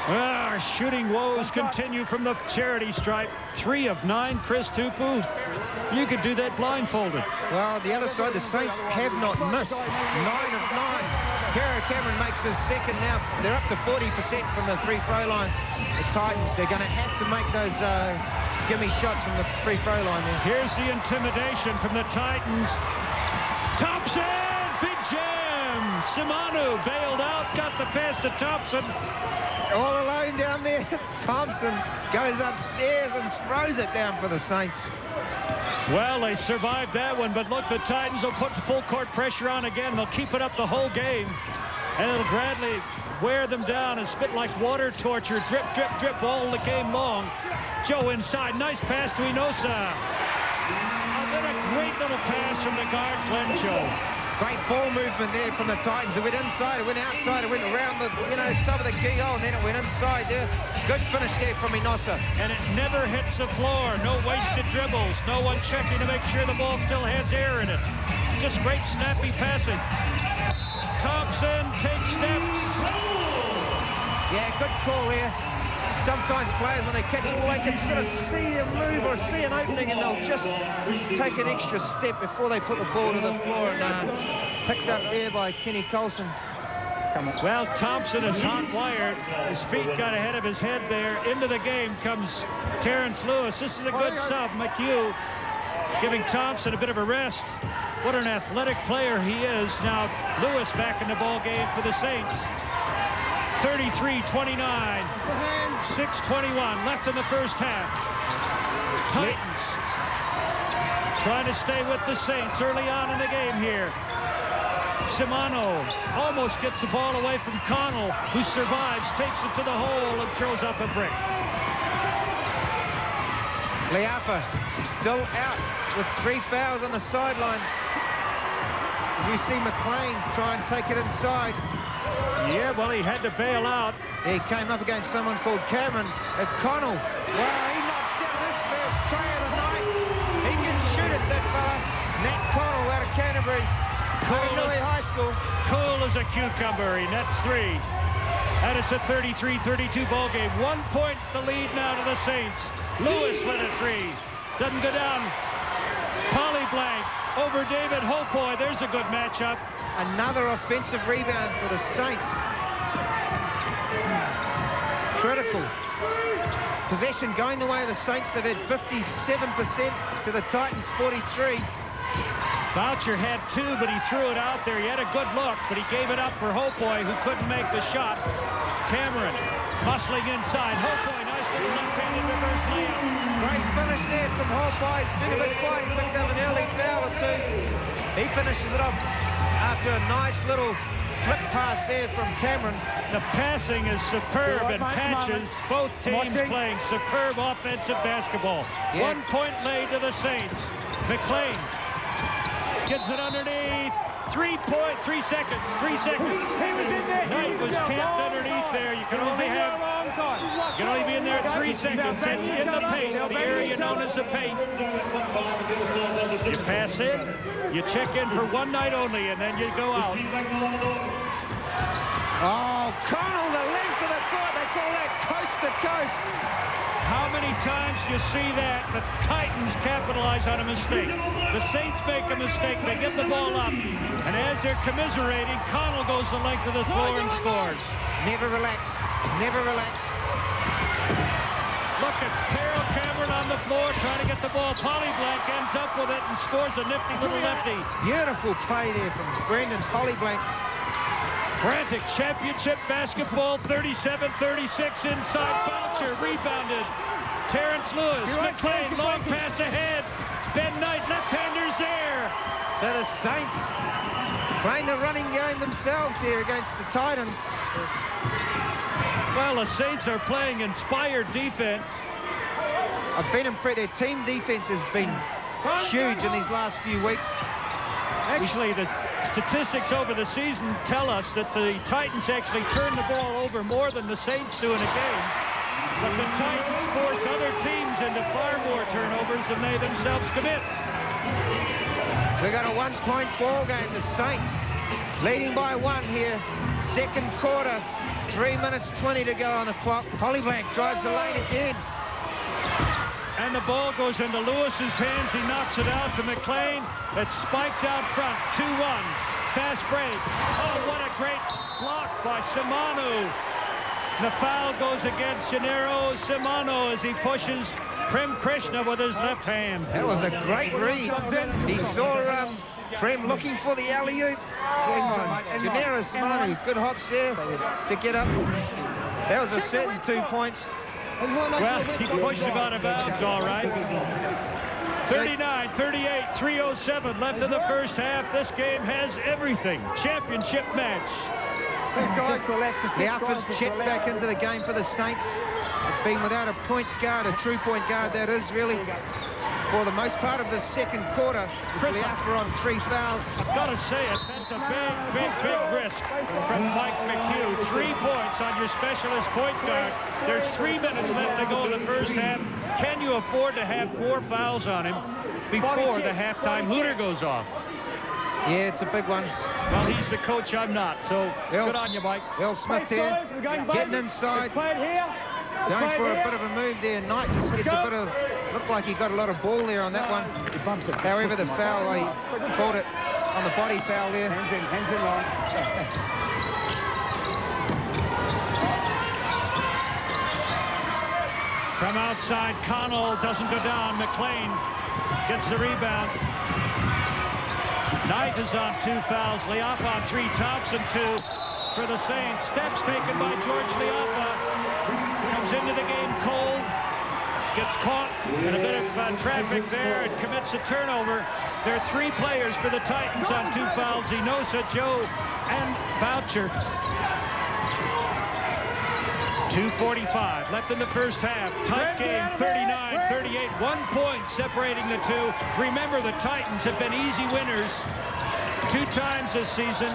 Our shooting woes continue from the charity stripe. 3 of 9, Chris Tupu. You could do that blindfolded. Well, the other side, the Saints have not missed. 9 of 9. Perro Cameron makes his second now. They're up to 40% from the free throw line. The Titans, they're going to have to make those gimme shots from the free throw line there. Here's the intimidation from the Titans. Thompson, big jam. Simano bailed out, got the pass to Thompson. All alone down there. Thompson goes upstairs and throws it down for the Saints. Well, they survived that one, but look, the Titans will put the full court pressure on again. They'll keep it up the whole game, and it'll gradually wear them down and spit like water torture. Drip, drip, drip all the game long. Joe inside, nice pass to Inosa. And then a great little pass from the guard, Glenn Joe. Great ball movement there from the Titans. It went inside, it went outside, it went around the top of the key hole, and then it went inside there. Good finish there from Inosa. And it never hits the floor. No wasted dribbles. No one checking to make sure the ball still has air in it. Just great snappy passing. Thompson takes steps. Yeah, good call there. Sometimes players, when they catch the ball, they can sort of see a move or see an opening, and they'll just take an extra step before they put the ball to the floor. And picked up there by Kenny Colson. Well, Thompson is hot-wired. His feet got ahead of his head there. Into the game comes Terrence Lewis. This is a good sub. McHugh giving Thompson a bit of a rest. What an athletic player he is. Now, Lewis back in the ball game for the Saints. 33-29. 6:21 left in the first half. Titans trying to stay with the Saints early on in the game here. Simano almost gets the ball away from Connell, who survives, takes it to the hole, and throws up a brick. Leapa still out with 3 fouls on the sideline. We see McLean try and take it inside. Yeah, well, he had to bail out. He came up against someone called Cameron as Connell. Wow, he knocks down his first try of the night. He can shoot it, that fella. Matt Connell out of Canterbury. High School. Cool as a cucumber. He nets 3. And it's a 33-32 ball game. 1 point the lead now to the Saints. Lewis with a 3. Doesn't go down. Polyblank over David Hopoy. There's a good matchup. Another offensive rebound for the Saints. Critical. Possession going the way of the Saints. They've had 57% to the Titans 43. Boucher had 2, but he threw it out there. He had a good look, but he gave it up for Hopoy, who couldn't make the shot. Cameron hustling inside. Hopoy, nice little left-handed reverse layup. Great finish there from Hopoy. It's been a bit quiet. He picked up an early foul or 2. He finishes it off after a nice little flip pass there from Cameron. The passing is superb in patches. Both teams playing superb offensive basketball. Yeah. 1 point lead to the Saints. McLean gets it underneath. 3 seconds. 3 seconds. Knight was camped underneath there. You can only be in there 3 seconds. That's in the paint, the area known as the paint. You pass in, you check in for 1 night only, and then you go out. Oh, Connell, the length of the court. They call that coast to coast. How many times do you see that? The Titans capitalize on a mistake. The Saints make a mistake. They get the ball up. And as they're commiserating, Connell goes the length of the floor and scores. Never relax. Never relax. Look at Carol Cameron on the floor trying to get the ball. Polyblank ends up with it and scores a nifty little lefty. Beautiful play there from Brendan Polyblank. Frantic championship basketball, 37-36 inside. Boucher rebounded. Terrence Lewis, McLean, long pass ahead. Ben Knight, left-handers there. So the Saints playing the running game themselves here against the Titans. Well, the Saints are playing inspired defense. I've been impressed. Their team defense has been huge in these last few weeks. Actually, the statistics over the season tell us that the Titans actually turn the ball over more than the Saints do in a game. But the Titans force other teams into far more turnovers than they themselves commit. We've got a 1 point ball game. The Saints leading by 1 here. Second quarter, 3 minutes 20 to go on the clock. Polyblank drives the lane again. And the ball goes into Lewis's hands. He knocks it out to McLean. It's spiked out front. 2-1. Fast break. Oh, what a great block by Simano. The foul goes against Gennaro Simano as he pushes Prem Krishna with his left hand. That was a great read. He saw Prem looking for the alley-oop. Oh, Gennaro Simano, good hops there to get up. That was a certain 2 points. Well, he pushed him out of bounds, all right. 39-38, 3:07 left in the first half. This game has everything. Championship match. The Alphas check back into the game for the Saints. They've been without a point guard, a true point guard, that is, really, for the most part of the second quarter. The Alpha on 3 fouls. I've got to say it, that's a big risk from Mike McHugh. 3 points on your specialist point guard. There's 3 minutes left to go in the first half. Can you afford to have 4 fouls on him before the halftime hooter goes off? Yeah, it's a big one. Well, he's the coach, I'm not, so good on you, Mike. Earl Smith there, getting inside, going for a bit of a move there. Knight just gets a bit of, looked like he got a lot of ball there on that one. However, the foul, he called it on the body foul there. Hands in line. From outside, Connell doesn't go down. McLean gets the rebound. Knight is on 2 fouls. Leapa on 3. Thompson 2 for the Saints. Steps taken by George Leapa. Comes into the game cold. Gets caught in a bit of traffic there and commits a turnover. There are 3 players for the Titans on 2 fouls. Enosa, Joe, and Boucher. 2:45 left in the first half. Tight game, 39-38. 1 point separating the two. Remember, the Titans have been easy winners 2 times this season,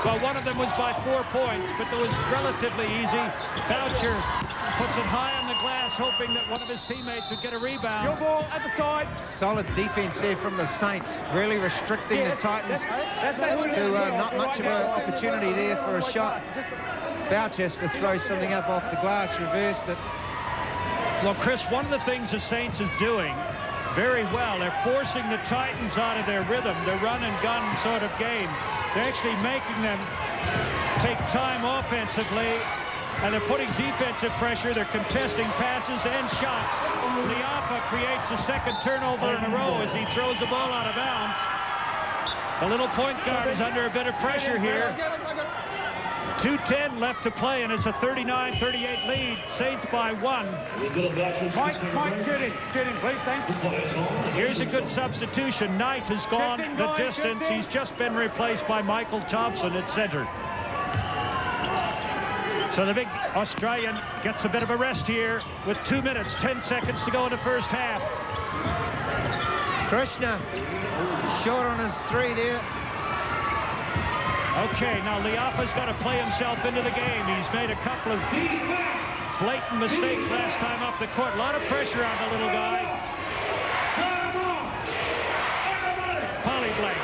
but one of them was by 4 points, but it was relatively easy. Boucher puts it high on the glass, hoping that one of his teammates would get a rebound. Your ball at the side. Solid defense there from the Saints, really restricting the Titans to not much of an opportunity there for a shot. Boucher has to throw something up off the glass, reversed it. Well, Chris, one of the things the Saints is doing very well, they're forcing the Titans out of their rhythm, their run and gun sort of game. They're actually making them take time offensively, and they're putting defensive pressure. They're contesting passes and shots. Leapa creates a second turnover in a row as he throws the ball out of bounds. The little point guard is under a bit of pressure here. 2:10 left to play, and it's a 39-38 lead. Saints by 1. Mike, get in, please, thanks. Here's a good substitution. Knight has gone the distance. He's just been replaced by Michael Thompson at center. So the big Australian gets a bit of a rest here with 2 minutes, 10 seconds to go in the first half. Krishna, short on his 3 there. Okay, now Leapa's got to play himself into the game. He's made a couple of blatant mistakes last time up the court. A lot of pressure on the little guy. Polyblank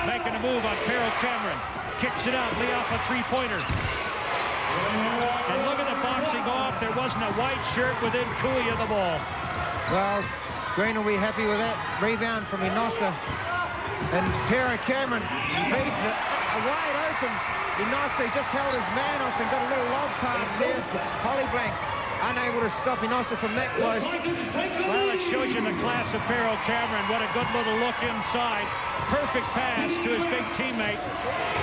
making a move on Perro Cameron. Kicks it out. Leapa 3-pointer. And look at the boxing off. There wasn't a white shirt within Cooey of the ball. Well, Green will be happy with that rebound from Enosa. And Perro Cameron feeds it. Wide open. Enosa just held his man off and got a little lob pass there. Polyblank unable to stop Enosa from that close. Well, it shows you the class of Perro Cameron. What a good little look inside. Perfect pass to his big teammate.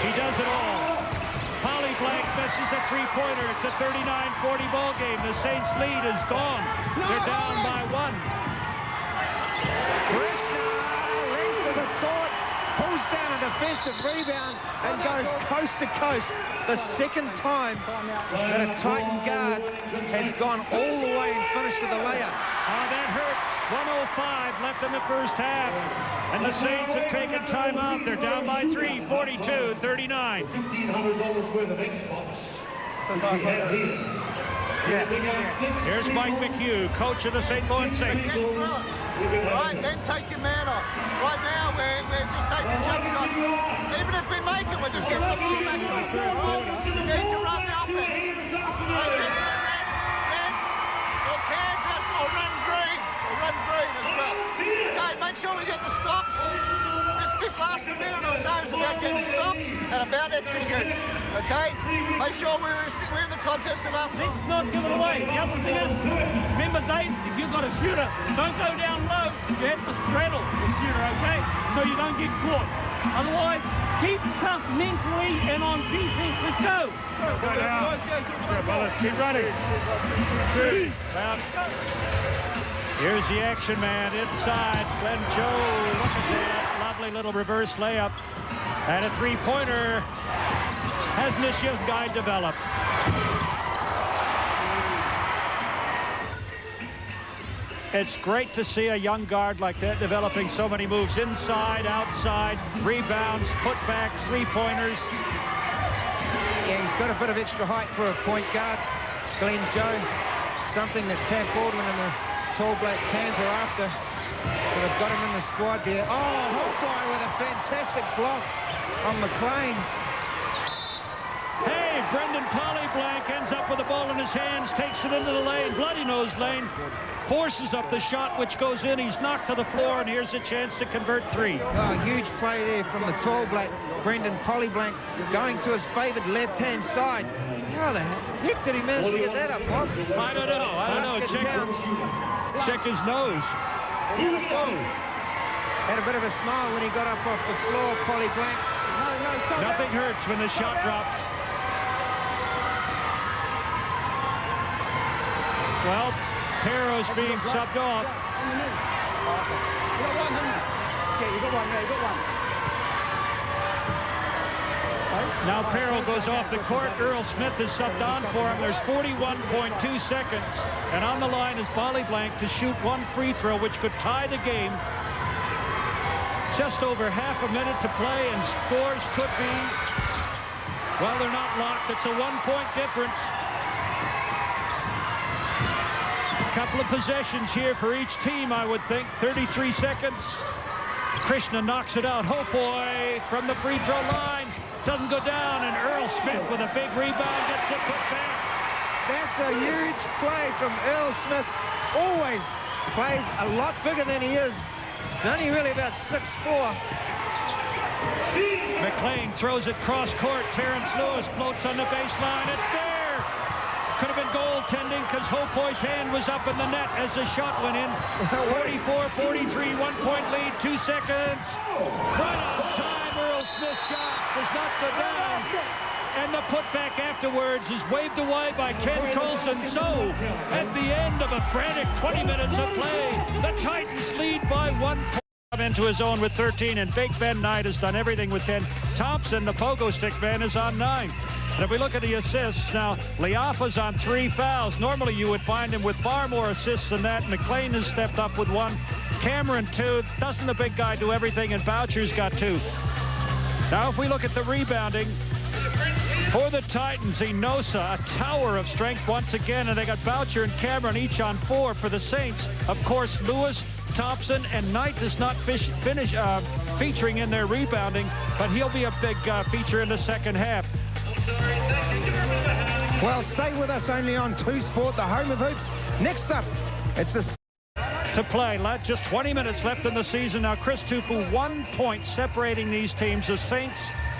He does it all. Polyblank misses a 3-pointer. It's a 39-40 ball game. The Saints lead is gone. They're down by 1. Krishna, length of the court, pulls down a defensive rebound and goes coast to coast. The second time that a Titan guard has gone all the way and finished with a layup. Oh, that hurts. 1:05 left in the first half. And the Saints have taken time out. They're down by 3, 42-39. $1,500 worth of Xbox. Here's Mike McHugh, coach of the St. Louis Saints. Right, then take your man off. Right now, we're just taking jump shots. Even if we make it, we're just getting the ball back. We need to run the offense. Red, or Kansas, or run green. Or run green as well. Okay, make sure we get the stops. This last minute or so is about getting stops and about executing. Okay? Make sure we're in the contest of our... Let's not give it away. The other thing is, remember, Dave, if you've got a shooter, don't go down low. You have to straddle the shooter, okay? So you don't get caught. Otherwise, keep tough mentally and on defense. Let's go. Let's go now. Let's keep running. Here's the action man inside. Glenn Joe, look at that. Lovely little reverse layup. And a 3-pointer. Hasn't this young guy developed? It's great to see a young guard like that developing so many moves inside, outside, rebounds, putbacks, 3-pointers. Yeah, he's got a bit of extra height for a point guard. Glenn Joe, something that Tab Baldwin and the Tall Black Cans are after. So the got him in the squad there. Oh, Hawkeye with a fantastic block on McLean. Hey, Brendan Polyblank ends up with the ball in his hands, takes it into the lane, bloody nose lane, forces up the shot, which goes in. He's knocked to the floor, and here's a chance to convert 3. Oh, huge play there from the tall black, Brendan Polyblank, going to his favoured left-hand side. How the heck did he manage to get that up, Bob? I don't know. Check his nose. Had a bit of a smile when he got up off the floor, Polyblank. Nothing hurts when the shot drops. Well, Perro's being subbed off. Now Perro goes off the court. Earl Smith is subbed on for him. There's 41.2 seconds. And on the line is Polyblank to shoot 1 free throw, which could tie the game. Just over half a minute to play, and scores could be, well, they're not locked. It's a 1-point difference. A couple of possessions here for each team, I would think. 33 seconds. Krishna knocks it out. Hopoy from the free throw line. Doesn't go down, and Earl Smith with a big rebound gets it put back. That's a huge play from Earl Smith. Always plays a lot bigger than he is. Only really about 6'4". McLean throws it cross court. Terrence Lewis floats on the baseline. It's there. Could have been goaltending because Hopoy's hand was up in the net as the shot went in. 44-43, 1-point lead, 2 seconds. Right on time. Earl Smith's shot does not go down. And the putback afterwards is waved away by Ken Colson. So, at the end of a frantic 20 minutes of play, the Titans lead by 1 point. Into his own with 13, and Big Ben Knight has done everything with 10. Thompson, the pogo stick man, is on 9. And if we look at the assists, now Liafa's on 3 fouls. Normally you would find him with far more assists than that. McLean has stepped up with 1. Cameron 2. Doesn't the big guy do everything? And Boucher's got 2. Now if we look at the rebounding, for the Titans, Enosa, a tower of strength once again, and they got Boucher and Cameron each on 4 for the Saints. Of course, Lewis, Thompson, and Knight is not featuring in their rebounding, but he'll be a big feature in the second half. Well, stay with us only on 2 Sport, the home of hoops. Next up, it's the... To play, just 20 minutes left in the season. Now, Chris Tupu, 1 point separating these teams. The Saints,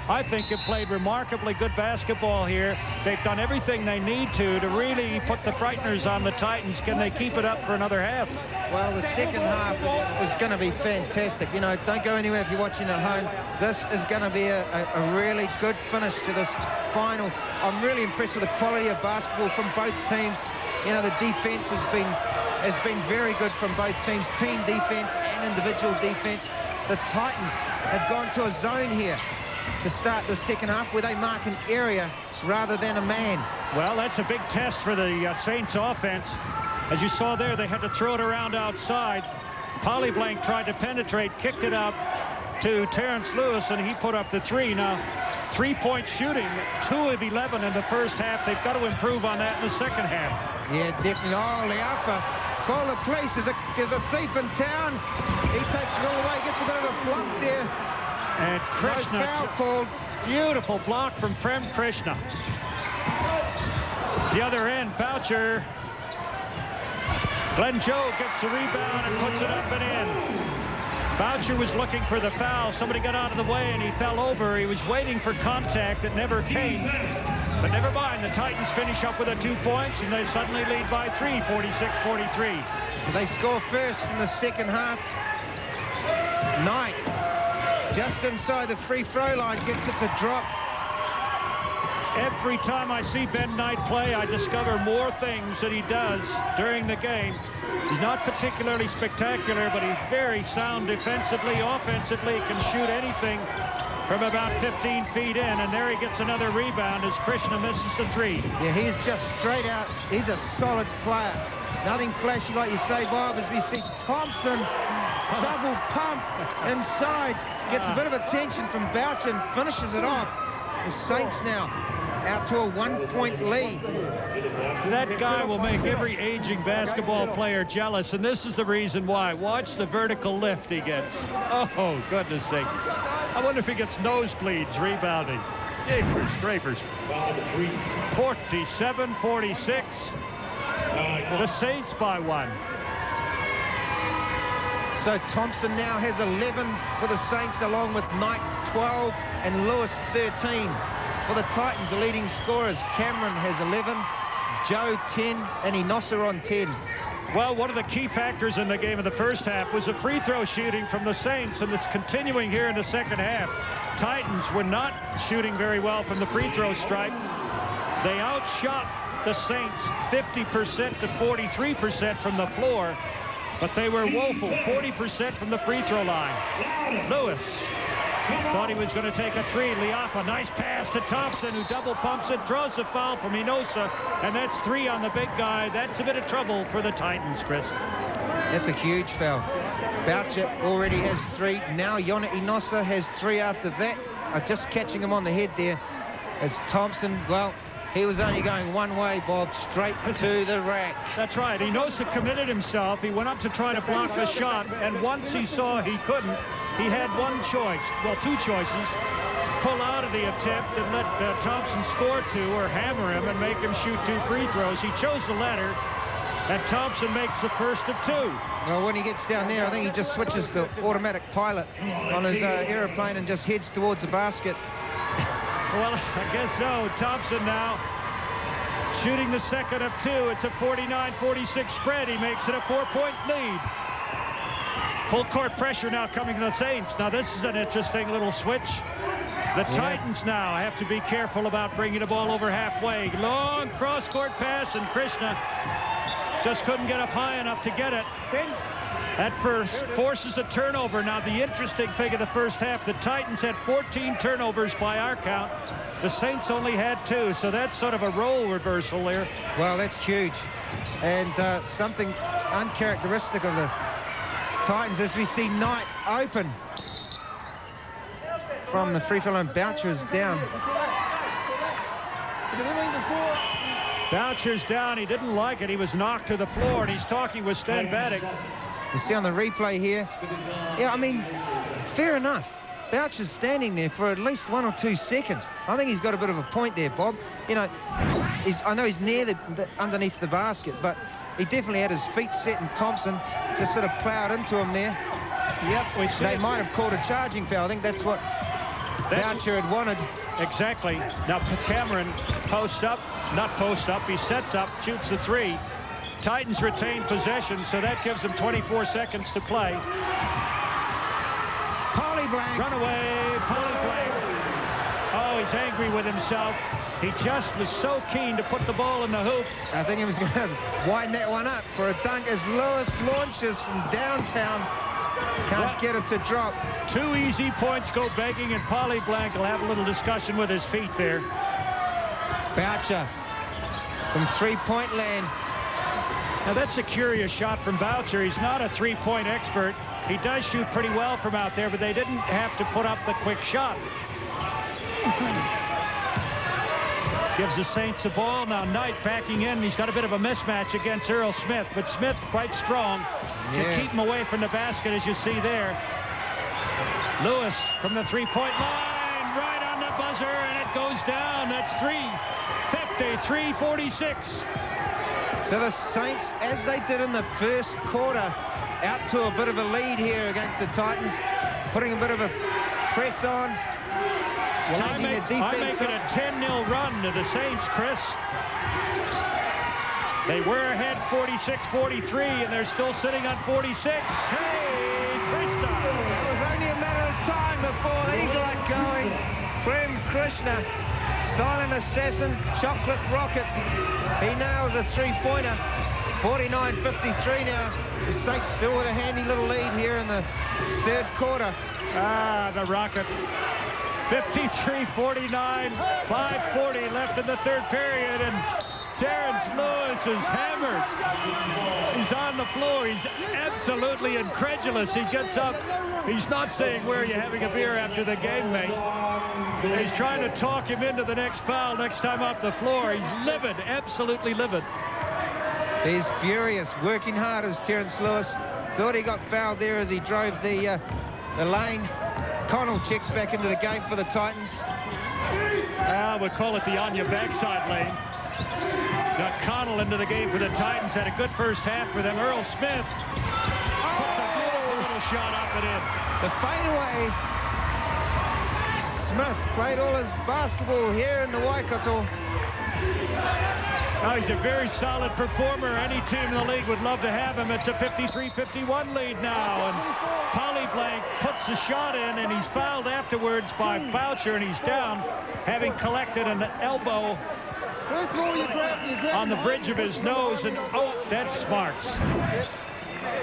I think, have played remarkably good basketball here. They've done everything they need to really put the frighteners on the Titans. Can they keep it up for another half? Well, the second half is going to be fantastic. You know, don't go anywhere if you're watching at home. This is going to be a really good finish to this final. I'm really impressed with the quality of basketball from both teams. You know, the defense has been very good from both teams, team defense and individual defense. The Titans have gone to a zone here to start the second half where they mark an area rather than a man. Well, that's a big test for the Saints offense. As you saw there, they had to throw it around outside. Polyblank tried to penetrate, kicked it out to Terrence Lewis, and he put up the 3. Now, 3-point shooting, 2 of 11 in the first half. They've got to improve on that in the second half. Yeah, definitely. Oh, Liafa, call the police. There's a thief in town. He takes it all the way, gets a bit of a flunk there. And Krishna, no foul called. Beautiful block from Prem Krishna. The other end, Boucher. Glenn Joe gets the rebound and puts it up and in. Boucher was looking for the foul. Somebody got out of the way and he fell over. He was waiting for contact that never came. But never mind, the Titans finish up with 2 points and they suddenly lead by 3, 46-43. So they score first in the second half. Knight, just inside the free throw line, gets it to drop. Every time I see Ben Knight play, I discover more things that he does during the game. He's not particularly spectacular, but he's very sound defensively. Offensively, can shoot anything from about 15 feet in, and there he gets another rebound as Krishna misses the 3. Yeah, he's just straight out. He's a solid player. Nothing flashy like you say, Bob, as we see Thompson double pump inside. Gets a bit of attention from Boucher and finishes it off. The Saints now out to a 1-point lead. That guy will make every aging basketball player jealous, and this is the reason why. Watch the vertical lift he gets. Oh, goodness sakes. I wonder if he gets nosebleeds rebounding. Jeepers, Drapers. 47-46. The Saints by 1. So Thompson now has 11 for the Saints, along with Knight 12 and Lewis 13. For the Titans, the leading scorers, Cameron has 11, Joe 10, and Inosa on 10. Well, one of the key factors in the game in the first half was the free throw shooting from the Saints, and it's continuing here in the second half. Titans were not shooting very well from the free throw stripe. They outshot the Saints 50% to 43% from the floor, but they were woeful, 40% from the free throw line. Lewis thought he was going to take a three. Liafa, nice pass to Thompson, who double pumps it, draws the foul from Inosa, and that's 3 on the big guy. That's a bit of trouble for the Titans, Chris. That's a huge foul. Boucher already has 3. Now Yona Inosa has 3 after that. Just catching him on the head there as Thompson, well, he was only going one way, Bob, straight to the rack. That's right. Inosa committed himself. He went up to try to block the shot, and once he saw he couldn't, he had one choice, well, 2 choices. Pull out of the attempt and let Thompson score 2 or hammer him and make him shoot 2 free throws. He chose the latter, and Thompson makes the first of 2. Well, when he gets down there, I think he just switches to automatic pilot on his aeroplane and just heads towards the basket. Well, I guess so. Thompson now shooting the second of 2. It's a 49-46 spread. He makes it a 4-point lead. Full court pressure now coming to the Saints. Now this is an interesting little switch. The Titans now have to be careful about bringing the ball over halfway. Long cross-court pass, and Krishna just couldn't get up high enough to get it. That first forces a turnover. Now the interesting thing of the first half, the Titans had 14 turnovers by our count. The Saints only had 2, so that's sort of a role reversal there. Well, that's huge. And something uncharacteristic of the Titans as we see Knight open from the free throw line. Boucher's down. Boucher's down. He didn't like it. He was knocked to the floor, and he's talking with Stan Baddick. You see on the replay here. Yeah, I mean, fair enough. Boucher's standing there for at least 1 or 2 seconds. I think he's got a bit of a point there, Bob. You know, I know he's near underneath the basket, but he definitely had his feet set, and Thompson just sort of plowed into him there. Yep, we see. They might have called a charging foul. I think that's what Boucher had wanted. Exactly. Now Cameron posts up, not posts up, he sets up, shoots the 3. Titans retain possession, so that gives them 24 seconds to play. Polyblank. Run away, Polyblank. Oh, he's angry with himself. He just was so keen to put the ball in the hoop. I think he was going to wind that one up for a dunk as Lewis launches from downtown. Can't get it to drop. 2 easy points go begging, and Polyblank will have a little discussion with his feet there. Boucher from 3-point land. Now that's a curious shot from Boucher. He's not a 3-point expert. He does shoot pretty well from out there, but they didn't have to put up the quick shot. Gives the Saints the ball. Now Knight backing in. He's got a bit of a mismatch against Earl Smith, but Smith quite strong to keep him away from the basket, as you see there. Lewis from the 3-point line, right on the buzzer, and it goes down. That's 53-46. So the Saints, as they did in the first quarter, out to a bit of a lead here against the Titans, putting a bit of a press on, changing the defense. I'm making a 10-0 run to the Saints, Chris. They were ahead 46-43, and they're still sitting on 46. Hey, Krishna! It was only a matter of time before he got going. Prem Krishna, silent assassin, chocolate rocket. He nails a 3-pointer. 49-53 now. The Saints still with a handy little lead here in the third quarter. The Rocket. 53-49, 5:40 left in the third period, and Terrence Lewis is hammered. He's on the floor. He's absolutely incredulous. He gets up. He's not saying, where are you having a beer after the game, mate? He's trying to talk him into the next foul next time off the floor. He's livid, absolutely livid. He's furious, working hard as Terrence Lewis. Thought he got fouled there as he drove the lane. Connell checks back into the game for the Titans. We'll call it the on your backside lane. Got Connell into the game for the Titans. Had a good first half for them. Earl Smith puts a beautiful little shot up and in. The fadeaway. Smith played all his basketball here in the Waikato. Oh, he's a very solid performer. Any team in the league would love to have him. It's a 53-51 lead now. And Polyblank puts the shot in, and he's fouled afterwards by Boucher, and he's down, having collected an elbow on the bridge of his nose, and oh, that's Smarts.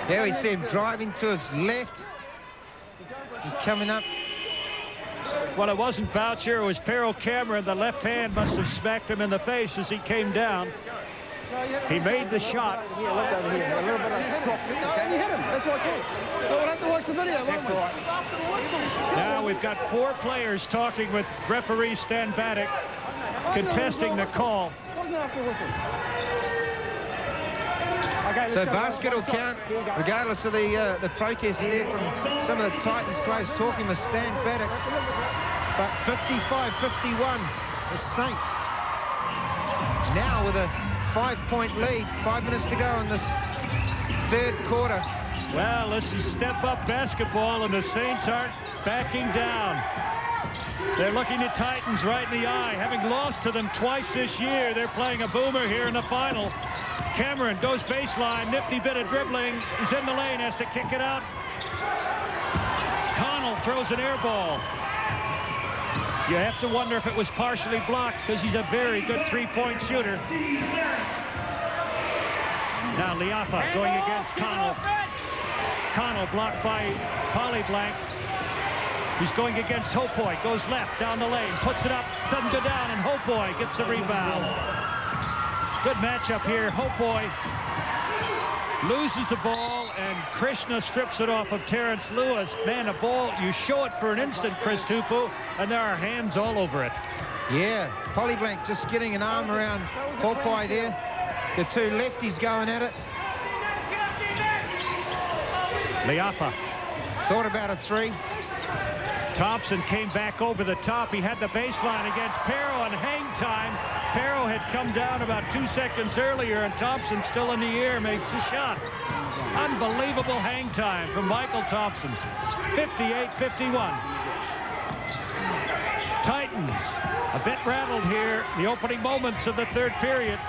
There we see him driving to his left. He's coming up. Well, it wasn't Boucher, it was Pero Cameron. The left hand must have smacked him in the face as he came down. He made the shot. Here, look over here. A little bit of drop. No, you hit him. That's what it is. We'll have to watch the video, won't we? Now we've got 4 players talking with referee Stan Baddock, contesting the call. So basket will count, regardless of the protest there from some of the Titans players talking with Stan Baddock. But 55-51, the Saints now with a 5-point lead. 5 minutes to go in this third quarter. Well, this is step-up basketball, and the Saints aren't backing down. They're looking at Titans right in the eye. Having lost to them twice this year, they're playing a boomer here in the final. Cameron goes baseline, nifty bit of dribbling. He's in the lane, has to kick it out. Connell throws an air ball. You have to wonder if it was partially blocked, because he's a very good three-point shooter. Now Liafa going against Connell. Connell blocked by Polyblank. He's going against Hopoy, goes left down the lane, puts it up, doesn't go down, and Hopoy gets the rebound. Good matchup here. Hopoy loses the ball, and Krishna strips it off of Terrence Lewis. Man, a ball, you show it for an instant, Chris Tupu, and there are hands all over it. Yeah, Polyblank just getting an arm around Hopoy there. The 2 lefties going at it. Liafa thought about a 3. Thompson came back over the top. He had the baseline against Pero on hang time. Pero had come down about 2 seconds earlier, and Thompson still in the air makes the shot. Unbelievable hang time from Michael Thompson. 58-51. Titans a bit rattled here, the opening moments of the third period.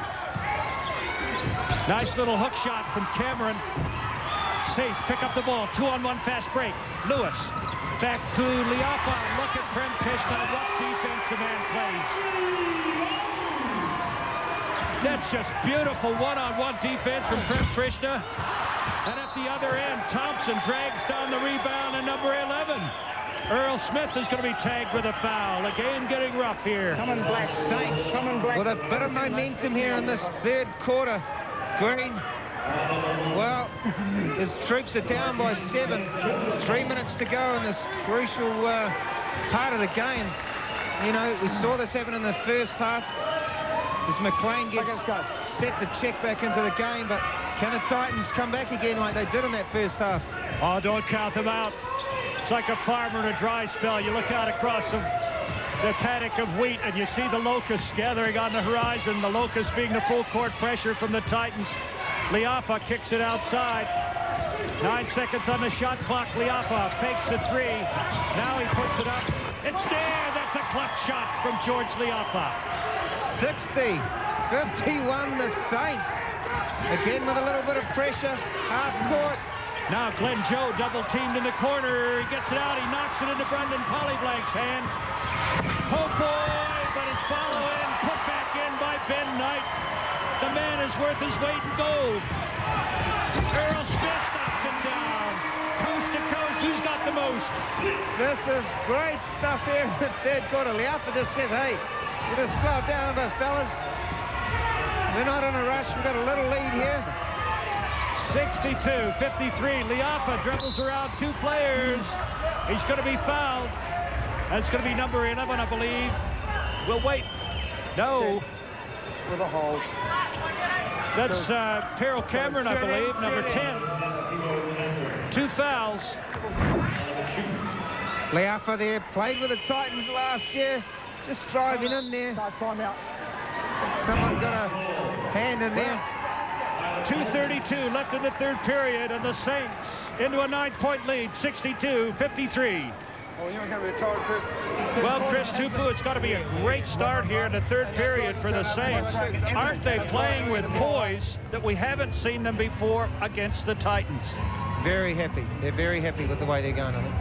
Nice little hook shot from Cameron. Saints pick up the ball. 2-on-1 fast break. Lewis back to Liafa. Look at Prem Krishna. What defense the man plays. That's just beautiful one-on-one defense from Prem Krishna. And at the other end, Thompson drags down the rebound, and number 11, Earl Smith, is going to be tagged with a foul. The game getting rough here. Coming Black Saints with a bit of momentum here in this third quarter. Green, well, his troops are down by 7. 3 minutes to go in this crucial part of the game. You know, we saw this happen in the first half as McLean gets set to check back into the game, but can the Titans come back again like they did in that first half? Oh, don't count them out. It's like a farmer in a dry spell. You look out across the paddock of wheat, and you see the locusts gathering on the horizon, the locusts being the full court pressure from the Titans. Liafa kicks it outside. 9 seconds on the shot clock. Liafa fakes the 3. Now he puts it up. It's there. That's a clutch shot from George Liafa. 60-51 the Saints. Again with a little bit of pressure. Half court. Now Glenn Joe double-teamed in the corner. He gets it out. He knocks it into Brendan Polyblank's hands. Oh boy, but it's follow-in. Put back in by Ben Knight. The man is worth his weight in gold. Earl Smith knocks it down. Coast to coast, who's got the most? This is great stuff here in the third quarter. Liafa just said, hey, you just slow it down a bit, fellas. We're not in a rush. We've got a little lead here. 62-53. Liafa dribbles around two players. He's going to be fouled. That's going to be number 11, I believe. We'll wait. No. With a hold. That's Peril Cameron, I believe, number 10. 2 fouls. Liafa there, played with the Titans last year. Just driving in there. Someone got a hand in there. 2:32 left in the third period, and the Saints into a 9-point lead, 62-53. Oh, you ain't gonna be tired, Chris. Well, Chris Tupu, it's got to be a great start here in the third period for the Saints. Aren't they playing with poise that we haven't seen them before against the Titans? Very happy. They're very happy with the way they're going, I think.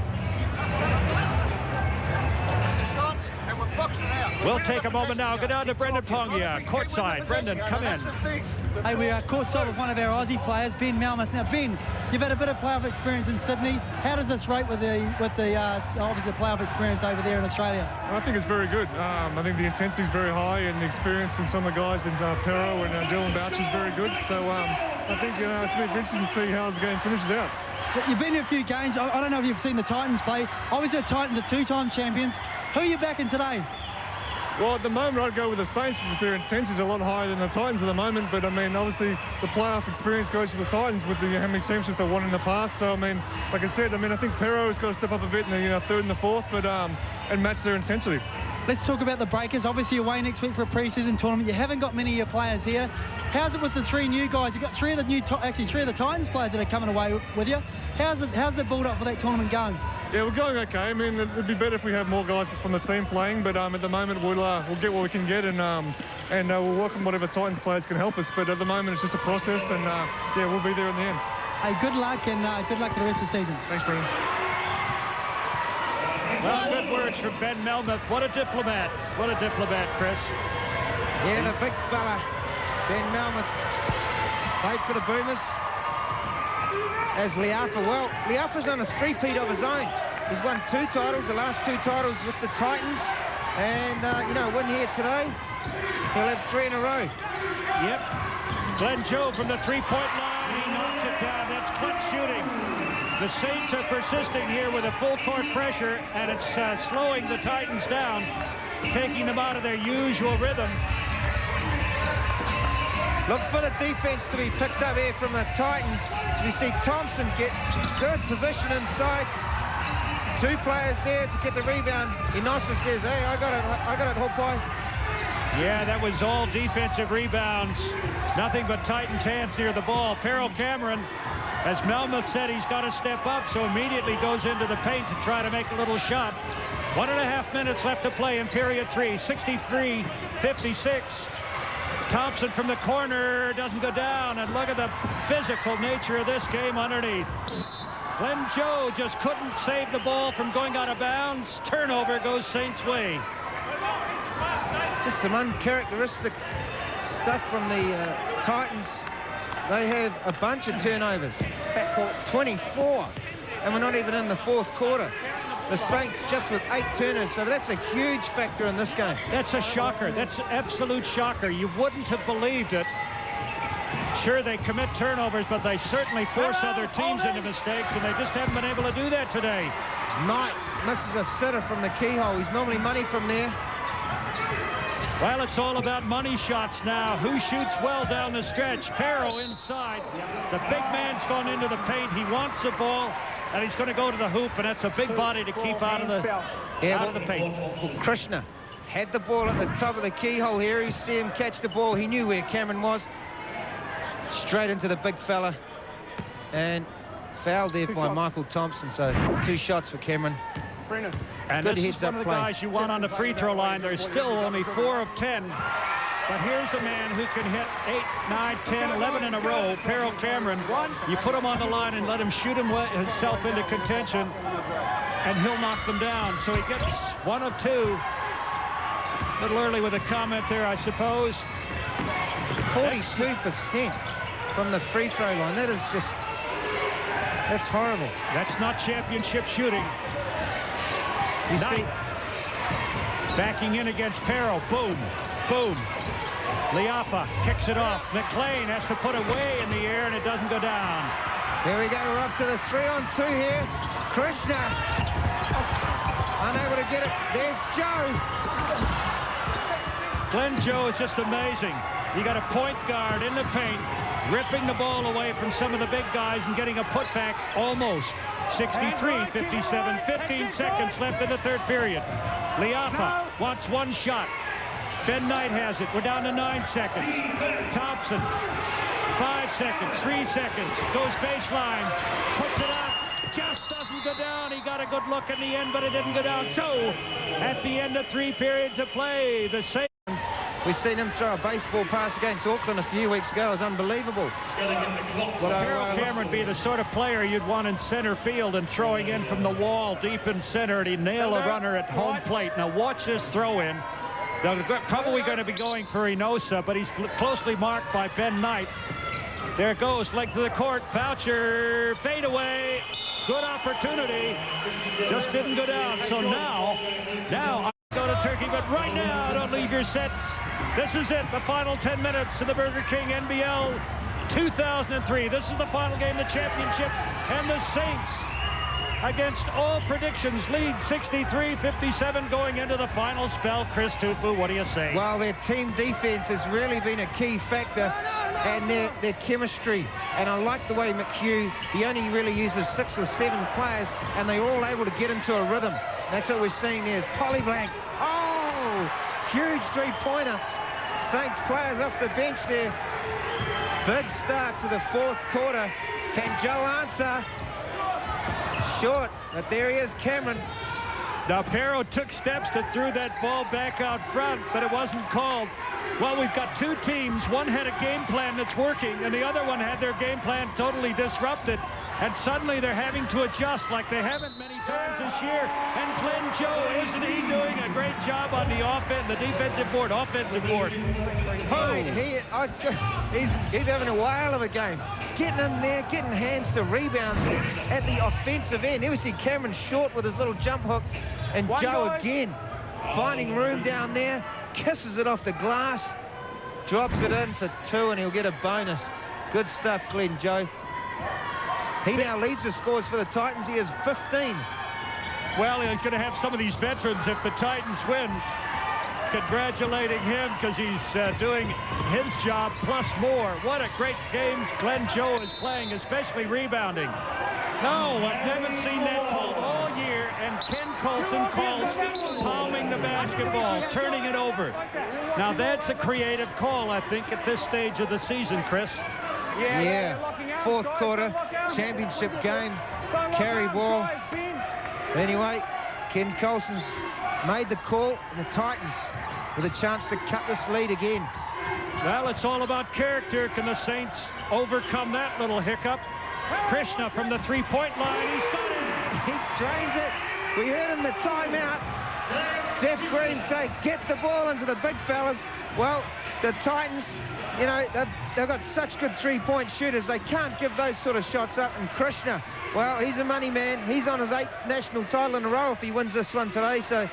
We'll take a moment now. Go down to Brendan Pongia, courtside. Brendan, come in. Hey, we are courtside with one of our Aussie players, Ben Malmuth. Now, Ben, you've had a bit of playoff experience in Sydney. How does this rate with the obviously playoff experience over there in Australia? I think it's very good. I think the intensity is very high, and the experience in some of the guys in Pero and Dylan Boucher is very good. So I think it's been interesting to see how the game finishes out. You've been to a few games. I don't know if you've seen the Titans play. Obviously, the Titans are 2-time champions. Who are you backing today? Well, at the moment, I'd go with the Saints because their intensity is a lot higher than the Titans at the moment. But, I mean, obviously, the playoff experience goes to the Titans with how many championships they've won in the past. So, I mean, like I said, I think Pero's got to step up a bit in the third and the fourth, but and match their intensity. Let's talk about the Breakers. Obviously, you're away next week for a pre-season tournament. You haven't got many of your players here. How's it with the 3 new guys? You've got 3 of the Titans players that are coming away with you. How's the build-up for that tournament going? Yeah, we're going okay. I mean, it'd be better if we have more guys from the team playing, but at the moment we'll get what we can get, and we'll welcome whatever Titans players can help us. But at the moment it's just a process, and yeah, we'll be there in the end. Hey, good luck, and good luck for the rest of the season. Thanks, Brendan. Well, good words from Ben Melmoth. What a diplomat. What a diplomat, Chris. Yeah, the big fella, Ben Melmoth, played for the Boomers. As Liafa, well, Liafa's on a 3-peat of his own. He's won 2 titles, the last 2 titles with the Titans. And, win here today, he'll have 3 in a row. Yep. Glenn Joe from the 3-point line. He knocks it down. That's clutch shooting. The Saints are persisting here with a full-court pressure, and it's slowing the Titans down, taking them out of their usual rhythm. Look for the defense to be picked up here from the Titans. We see Thompson get good position inside. 2 players there to get the rebound. Inosa says, hey, I got it, Hopai. Yeah, that was all defensive rebounds. Nothing but Titans' hands near the ball. Peril Cameron, as Melmoth said, he's got to step up, so immediately goes into the paint to try to make a little shot. 1.5 minutes left to play in period 3, 63-56. Thompson from the corner doesn't go down, and look at the physical nature of this game underneath. Glenn Joe just couldn't save the ball from going out of bounds. Turnover goes Saints' way. Just some uncharacteristic stuff from the Titans. They have a bunch of turnovers. Backcourt 24, and we're not even in the 4th quarter. The Saints just with 8 turners, so that's a huge factor in this game. That's a shocker. That's an absolute shocker. You wouldn't have believed it. Sure, they commit turnovers, but they certainly force other teams into mistakes, and they just haven't been able to do that today. Knight misses a sitter from the keyhole. He's normally money from there. Well, it's all about money shots now. Who shoots well down the stretch? Pero inside. The big man's gone into the paint. He wants the ball, and he's going to go to the hoop, and that's a big body to keep out of the paint. Krishna had the ball at the top of the keyhole here. You see him catch the ball. He knew where Cameron was. Straight into the big fella, and fouled there by Michael Thompson. So 2 shots for Cameron. And good this is one of the guys you want on the free throw line. There's still only 4 of 10. But here's a man who can hit 8, 9, 10, 11 in a row. Peril Cameron. You put him on the line and let him shoot himself into contention, and he'll knock them down. So he gets 1 of 2. A little early with a comment there, I suppose. 42% from the free throw line. That is just, that's horrible. That's not championship shooting. You see, backing in against Pero. Boom, boom. Liapa kicks it off. McLean has to put it way in the air, and it doesn't go down. Here we go. We're up to the 3-on-2 here. Krishna. Unable to get it. There's Joe. Glenn Joe is just amazing. You got a point guard in the paint, ripping the ball away from some of the big guys and getting a putback almost. 63-57, 15 seconds left in the third period. Liapa wants one shot. Ben Knight has it. We're down to 9 seconds. Thompson, 5 seconds, 3 seconds. Goes baseline, puts it up. Just doesn't go down. He got a good look in the end, but it didn't go down. So, at the end of 3 periods of play, the same. We've seen him throw a baseball pass against Auckland a few weeks ago. It was unbelievable. Well, Harold Cameron would be the sort of player you'd want in center field and throwing in from the wall deep in center, and he'd nail a runner at home plate. Now watch this throw in. They're probably going to be going for Enosa, but he's closely marked by Ben Knight. There it goes, length of the court. Boucher, fade away. Good opportunity. Just didn't go down. So now I go to Turkey, but right now, don't leave your sets. This is it, the final 10 minutes of the Burger King NBL 2003. This is the final game, the championship, and the Saints, against all predictions, lead 63-57 going into the final spell. Chris Tupu, what do you say? Well, their team defense has really been a key factor, and their chemistry. And I like the way McHugh, he only really uses 6 or 7 players, and they're all able to get into a rhythm. That's what we're seeing there is Polyblank. Oh, huge three-pointer. Saints players off the bench there. Big start to the fourth quarter. Can Joe answer? Short, but there he is, Cameron. Now, Perro took steps to throw that ball back out front, but it wasn't called. Well, we've got 2 teams. One had a game plan that's working, and the other one had their game plan totally disrupted. And suddenly they're having to adjust like they haven't many times this year. And Glenn Joe, isn't he doing a great job on the defensive board, offensive board? He's having a whale of a game. Getting in there, getting hands to rebounds at the offensive end. Here we see Cameron short with his little jump hook. And Joe again, finding room down there, kisses it off the glass, drops it in for 2, and he'll get a bonus. Good stuff, Glenn Joe. He now leads the scores for the Titans. He has 15. Well, he's going to have some of these veterans, if the Titans win, congratulating him because he's doing his job plus more. What a great game Glenn Joe is playing, especially rebounding. No, I haven't seen that called all year, and Ken Colson calls palming the basketball, turning it over. Now, that's a creative call, I think, at this stage of the season, Chris. Yeah, fourth quarter, championship game, carry ball. Anyway, Ken Colson's made the call, and the Titans with a chance to cut this lead again. Well, it's all about character. Can the Saints overcome that little hiccup? Krishna from the three-point line. He's got it. He drains it. We heard him the timeout. Jeff Green say, get the ball into the big fellas. Well, the Titans, you know, they've got such good three-point shooters. They can't give those sort of shots up. And Krishna, well, he's a money man. He's on his 8th national title in a row if he wins this one today. So,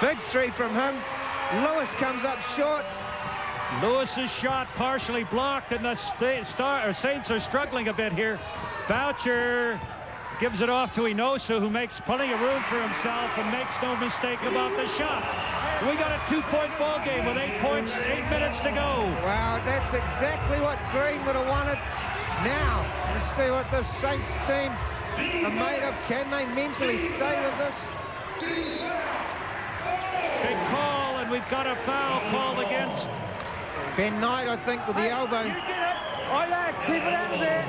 big three from him. Lewis comes up short. Lewis's shot partially blocked, and the Saints are struggling a bit here. Boucher gives it off to Enosa, who makes plenty of room for himself and makes no mistake about the shot. We got a 2-point ball game with 8 points, 8 minutes to go. Wow, that's exactly what Green would have wanted. Now, let's see what this Saints team are made of. Can they mentally stay with this? Big call, and we've got a foul called against Ben Knight, I think, with the elbow. You get it. All right, keep it out of there.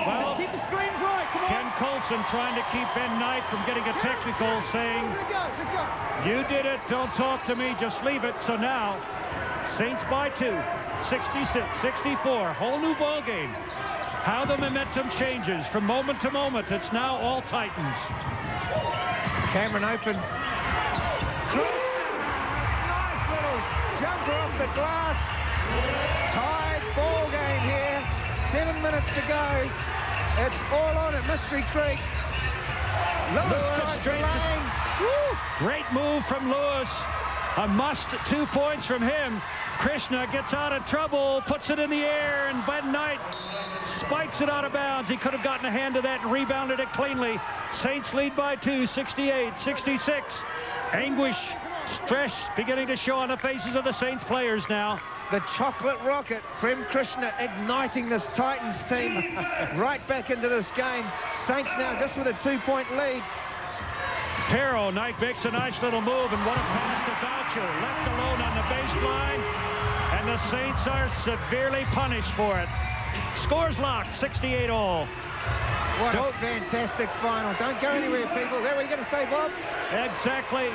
Well, keep the screens right. Come on. Ken Colson trying to keep Ben Knight from getting a technical, saying, you did it, don't talk to me, just leave it. So now, Saints by 2, 66-64, whole new ball game. How the momentum changes from moment to moment. It's now all Titans. Cameron open. Jumper off the glass. Tied ball game here. 7 minutes to go. It's all on at Mystery Creek. Lewis straight lane. Great move from Lewis. A must 2 points from him. Krishna gets out of trouble, puts it in the air, and Ben Knight spikes it out of bounds. He could have gotten a hand to that and rebounded it cleanly. Saints lead by 2, 68-66. Anguish, stress beginning to show on the faces of the Saints players now. The chocolate rocket, Prem Krishna igniting this Titans team right back into this game. Saints now just with a 2-point lead. Pero, Knight makes a nice little move, and what a pass to Boucher. Left alone on the baseline, and the Saints are severely punished for it. Scores locked, 68 all. What a fantastic final. Don't go anywhere, people. Is that what you're going to say, Bob? Exactly.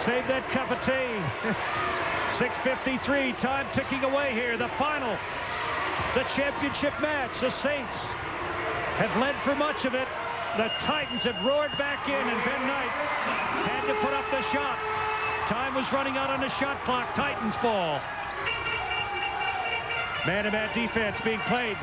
Save that cup of tea. 6:53, time ticking away here. The final, the championship match. The Saints have led for much of it. The Titans have roared back in, and Ben Knight had to put up the shot. Time was running out on the shot clock. Titans ball. Man-to-man defense being played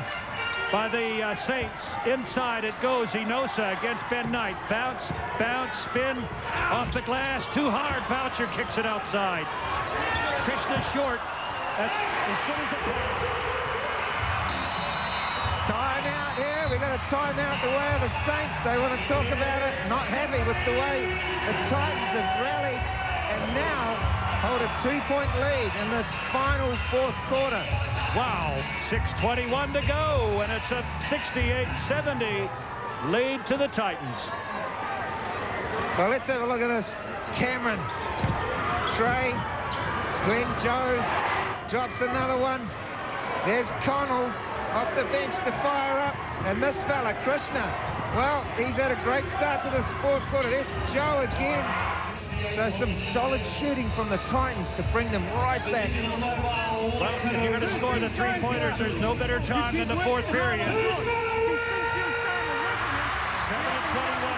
by the Saints. Inside it goes. Enosa against Ben Knight. Bounce, bounce, spin off the glass. Too hard. Boucher kicks it outside. Krishna short. That's as good as it gets. Timeout here. We've got a timeout the way of the Saints. They want to talk about it. Not happy with the way the Titans have rallied and now hold a 2-point lead in this final fourth quarter. Wow, 6:21 to go, and it's a 68-70 lead to the Titans. Well, let's have a look at this. Cameron, Trey, Glenn Joe drops another one. There's Connell off the bench to fire up, and this fella, Krishna, well, he's had a great start to this fourth quarter. There's Joe again. So some solid shooting from the Titans to bring them right back. Well, if you're going to score the three-pointers, there's no better time than the fourth period. 7:21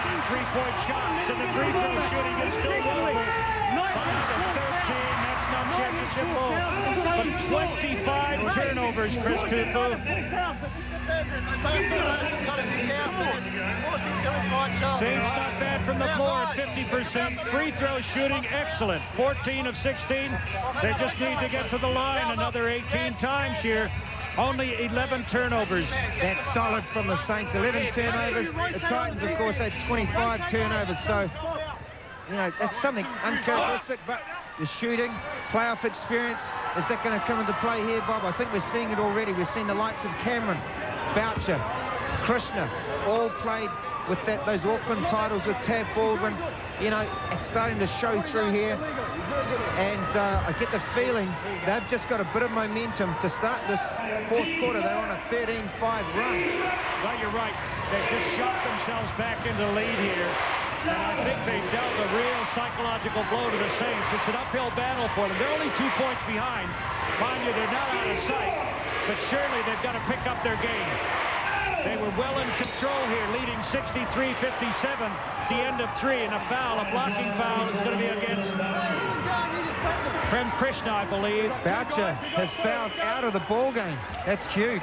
and three-point shots, and the free throw shooting is still going. 5-13, that's not championship ball. But 25 turnovers, Chris Tupu. Saints not bad from the floor at 50%. Free throw shooting excellent. 14 of 16. They just need to get to the line another 18 times here. Only 11 turnovers. That's solid from the Saints. 11 turnovers. The Titans, of course, had 25 turnovers. So, you know, that's something uncharacteristic. But the shooting, playoff experience, is that going to come into play here, Bob? I think we're seeing it already. We're seeing the likes of Cameron, Boucher, Krishna, all played with those Auckland titles with Tab Baldwin. You know, it's starting to show through here. And I get the feeling they've just got a bit of momentum to start this fourth quarter. They're on a 13-5 run. Well, you're right. They just shot themselves back into the lead here. And I think they dealt a real psychological blow to the Saints. It's an uphill battle for them. They're only 2 points behind. Mind you, they're not out of sight. But surely they've got to pick up their game. They were well in control here, leading 63-57 at the end of three. And a foul, a blocking foul, is going to be against Prem Krishna, I believe. Boucher has fouled out of the ball game. That's huge.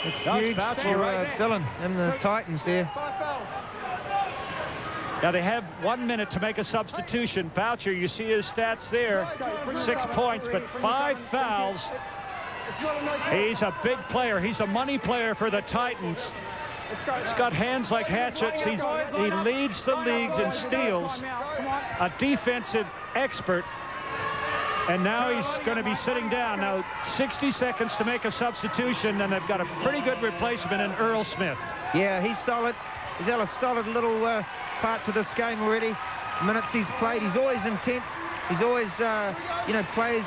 It's huge for Dylan and the Titans there. Now they have 1 minute to make a substitution. Boucher, you see his stats there, 6 points, but 5 fouls. He's a big player. He's a money player for the Titans. He's got hands like hatchets. He leads the leagues in steals. A defensive expert. And now he's going to be sitting down. Now 60 seconds to make a substitution, and they've got a pretty good replacement in Earl Smith. Yeah, he's solid. He's had a solid little part to this game already. Minutes he's played, he's always intense. He's always, you know, plays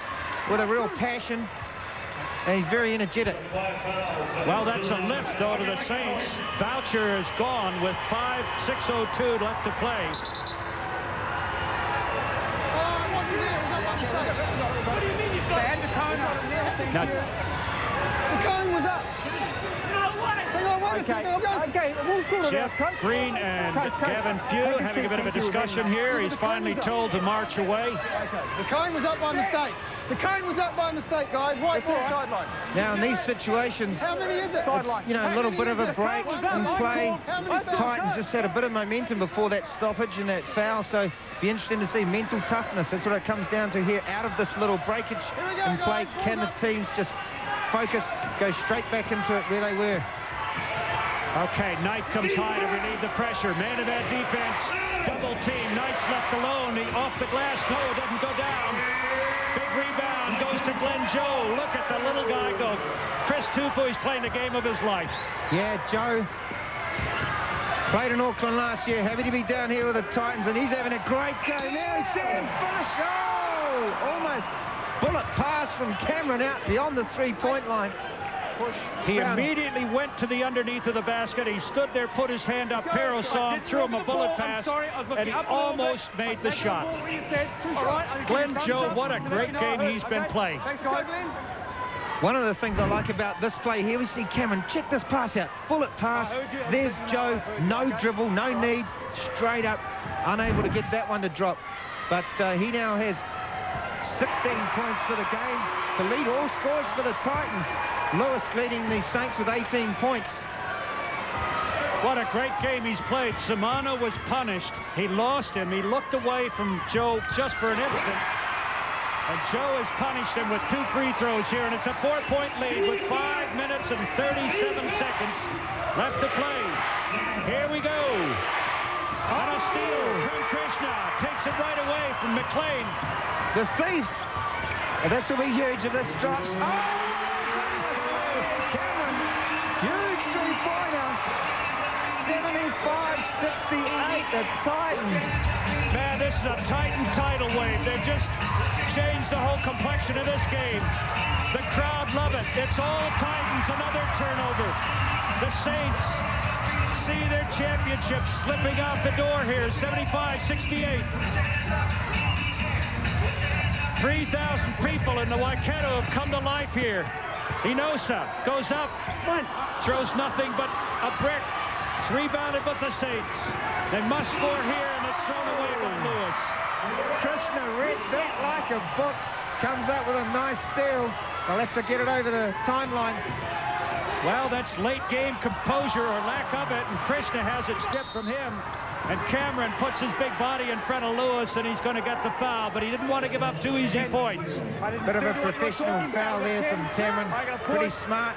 with a real passion. And he's very energetic. Well, that's a lift, though, to the Saints. Boucher is gone with 6:02 left to play. What do you mean you stand the cone up? Now, the cone was up. Jeff Green and Gavin Pugh having a bit of a discussion here. He's finally told to march away. The cone was up by mistake. The cone was up by mistake, guys. Right ball, sideline. Now, in these situations, How many is it? it's, you know, a little bit of a break in play. Titans just had a bit of momentum before that stoppage and that foul, so be interesting to see mental toughness. That's what it comes down to here. Out of this little breakage in play, can the teams just focus, go straight back into it where they were? Okay, Knight comes high to relieve the pressure. Man-to-man defense, double team. Knight's left alone. He off the glass. No, it doesn't go down. Big rebound goes to Glenn Joe. Look at the little guy go. Chris Tupu, he's playing the game of his life. Yeah, Joe played in Auckland last year. Happy to be down here with the Titans, and he's having a great game. Now he's seeing him finish. Oh, almost bullet pass from Cameron out beyond the three-point line. He immediately went to the underneath of the basket. He stood there, put his hand up. Perro saw him, threw him a bullet pass, and he almost made the shot. Glenn Joe, what a great game he's been playing. One of the things I like about this play here, we see Cameron, check this pass out, bullet pass. There's Joe, no dribble, no need, straight up, unable to get that one to drop. But he now has 16 points for the game to lead all scores for the Titans. Lewis leading the Saints with 18 points. What a great game he's played. Samano was punished. He lost him. He looked away from Joe just for an instant. And Joe has punished him with 2 free throws here, and it's a 4-point lead with 5 minutes and 37 seconds left to play. Here we go. On a steal from Krishna. Takes it right away from McLean. The thief. And this will be huge if this drops. Oh! Cameron, huge three-pointer. 75-68, the Titans. Man, this is a Titan tidal wave. They've just changed the whole complexion of this game. The crowd love it. It's all Titans. Another turnover. The Saints see their championship slipping out the door here. 75-68. 3,000 people in the Waikato have come to life here. Inosa goes up, throws nothing but a brick. It's rebounded by the Saints. They must score here, and it's thrown away by Lewis. Krishna read that like a book. Comes up with a nice steal. They'll have to get it over the timeline. Well, that's late game composure or lack of it, and Krishna has it stripped from him. And Cameron puts his big body in front of Lewis, and he's going to get the foul, but he didn't want to give up 2 easy points. Bit of a professional foul there from Cameron. Pretty smart.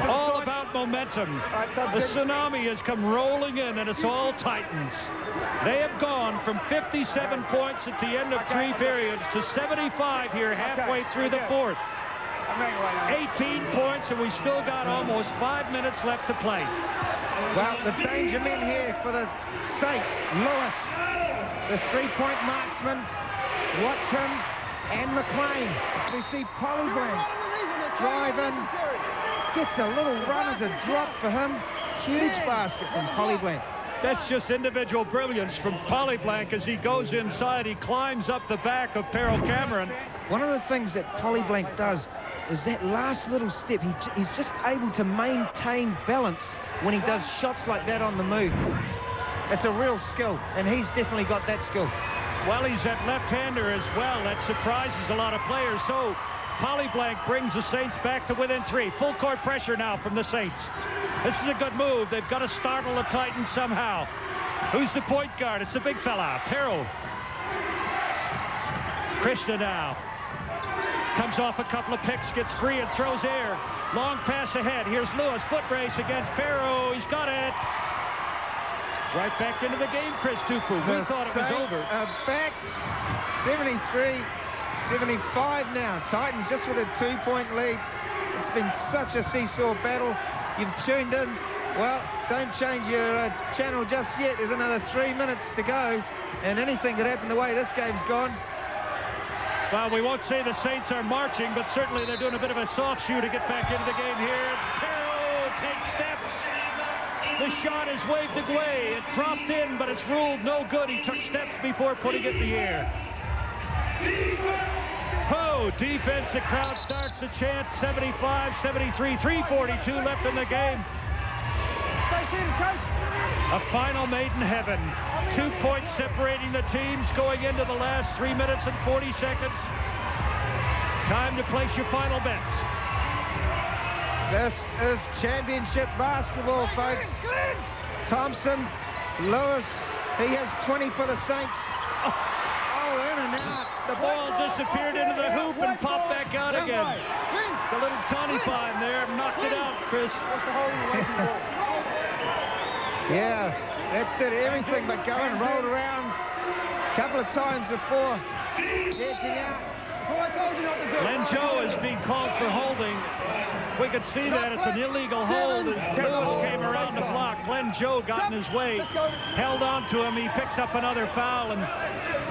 All about momentum. The tsunami has come rolling in, and it's all Titans. They have gone from 57 points at the end of 3 periods to 75 here halfway through the 4th. 18 points, and we still got almost 5 minutes left to play. Well, the danger men here for the Saints. Lewis, the three-point marksman. Watch him and McLean. As we see Polyblank driving. Gets a little run as a drop for him. Huge basket from Polyblank. That's just individual brilliance from Polyblank as he goes inside. He climbs up the back of Perro Cameron. One of the things that Polyblank does is that last little step. He's just able to maintain balance when he does shots like that on the move. It's a real skill, and he's definitely got that skill. Well, he's that left-hander as well. That surprises a lot of players. So Polyblank brings the Saints back to within 3. Full court pressure now from the Saints. This is a good move. They've got to startle the Titans somehow. Who's the point guard? It's the big fella, Perro. Krishna now. Comes off a couple of picks, gets free and throws air. Long pass ahead. Here's Lewis. Foot race against Perro. He's got it. Right back into the game, Chris Tupu. We thought it was over. Back. 73-75 now. Titans just with a 2-point lead. It's been such a seesaw battle. You've tuned in. Well, don't change your channel just yet. There's another 3 minutes to go, and anything could happen the way this game's gone. Well, we won't say the Saints are marching, but certainly they're doing a bit of a soft shoe to get back into the game here. Perro takes steps. The shot is waved away. It dropped in, but it's ruled no good. He took steps before putting it in the air. Oh, defense. The crowd starts the chant. 75-73, 3:42 left in the game. A final made in heaven. 2 points separating the teams going into the last 3 minutes and 40 seconds. Time to place your final bets. This is championship basketball, folks. Thompson, Lewis, he has 20 for the Saints. Oh, in and out. The ball disappeared into the hoop and popped back out again. The little Tawny Pine there knocked it out, Chris. Yeah, that did everything but go and rolled around a couple of times before edging out. Len Joe is being called for holding. We could see that it's an illegal hold as Lewis came around the block. Len Joe got in his way, held on to him. He picks up another foul, and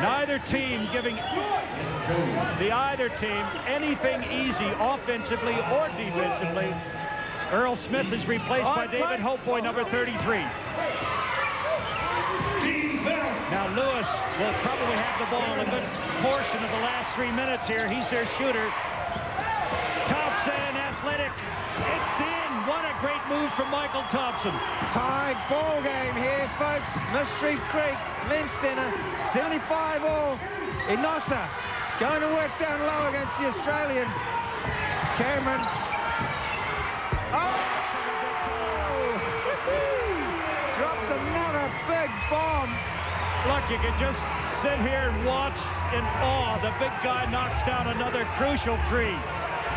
neither team giving either team anything easy offensively or defensively. Earl Smith is replaced by David Hopeboy, number 33. Now Lewis will probably have the ball a good portion of the last 3 minutes here. He's their shooter. Thompson, athletic. It's in. What a great move from Michael Thompson. Tied ball game here, folks. Mystery Creek, men's center, 75 all. Inosa going to work down low against the Australian. Cameron. Oh! Drops another big bomb. Look, you can just sit here and watch in awe. The big guy knocks down another crucial three.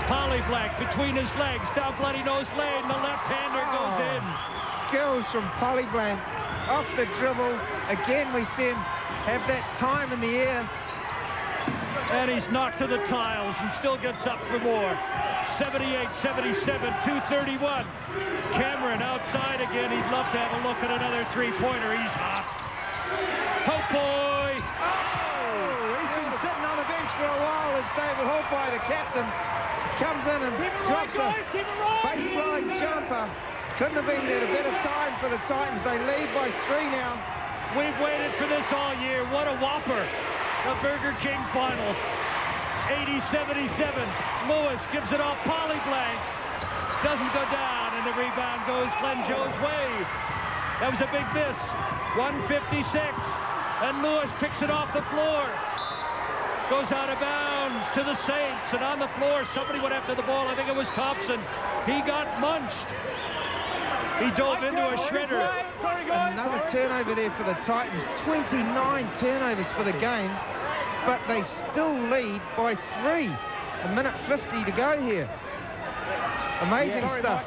Polyblank between his legs, down Bloody Nose Lane. The left-hander goes in. Skills from Polyblank. Off the dribble. Again, we see him have that time in the air. And he's knocked to the tiles and still gets up for more. 78-77, 2:31. Cameron outside again. He'd love to have a look at another three-pointer. He's hot. Hopeboy! Oh! He's been sitting on the bench for a while as David Hopeboy, the captain, comes in and drops a baseline jumper. Couldn't have been at a better time for the Titans. They lead by 3 now. We've waited for this all year. What a whopper. The Burger King final. 80-77. Lewis gives it off. Polyblank doesn't go down, and the rebound goes Glenn Joe's way. That was a big miss. 156, and Lewis picks it off the floor. Goes out of bounds to the Saints, and on the floor, somebody went after the ball. I think it was Thompson. He got munched. He dove into a shredder. Another turnover there for the Titans. 29 turnovers for the game, but they still lead by 3. 1:50 to go here. Amazing stuff.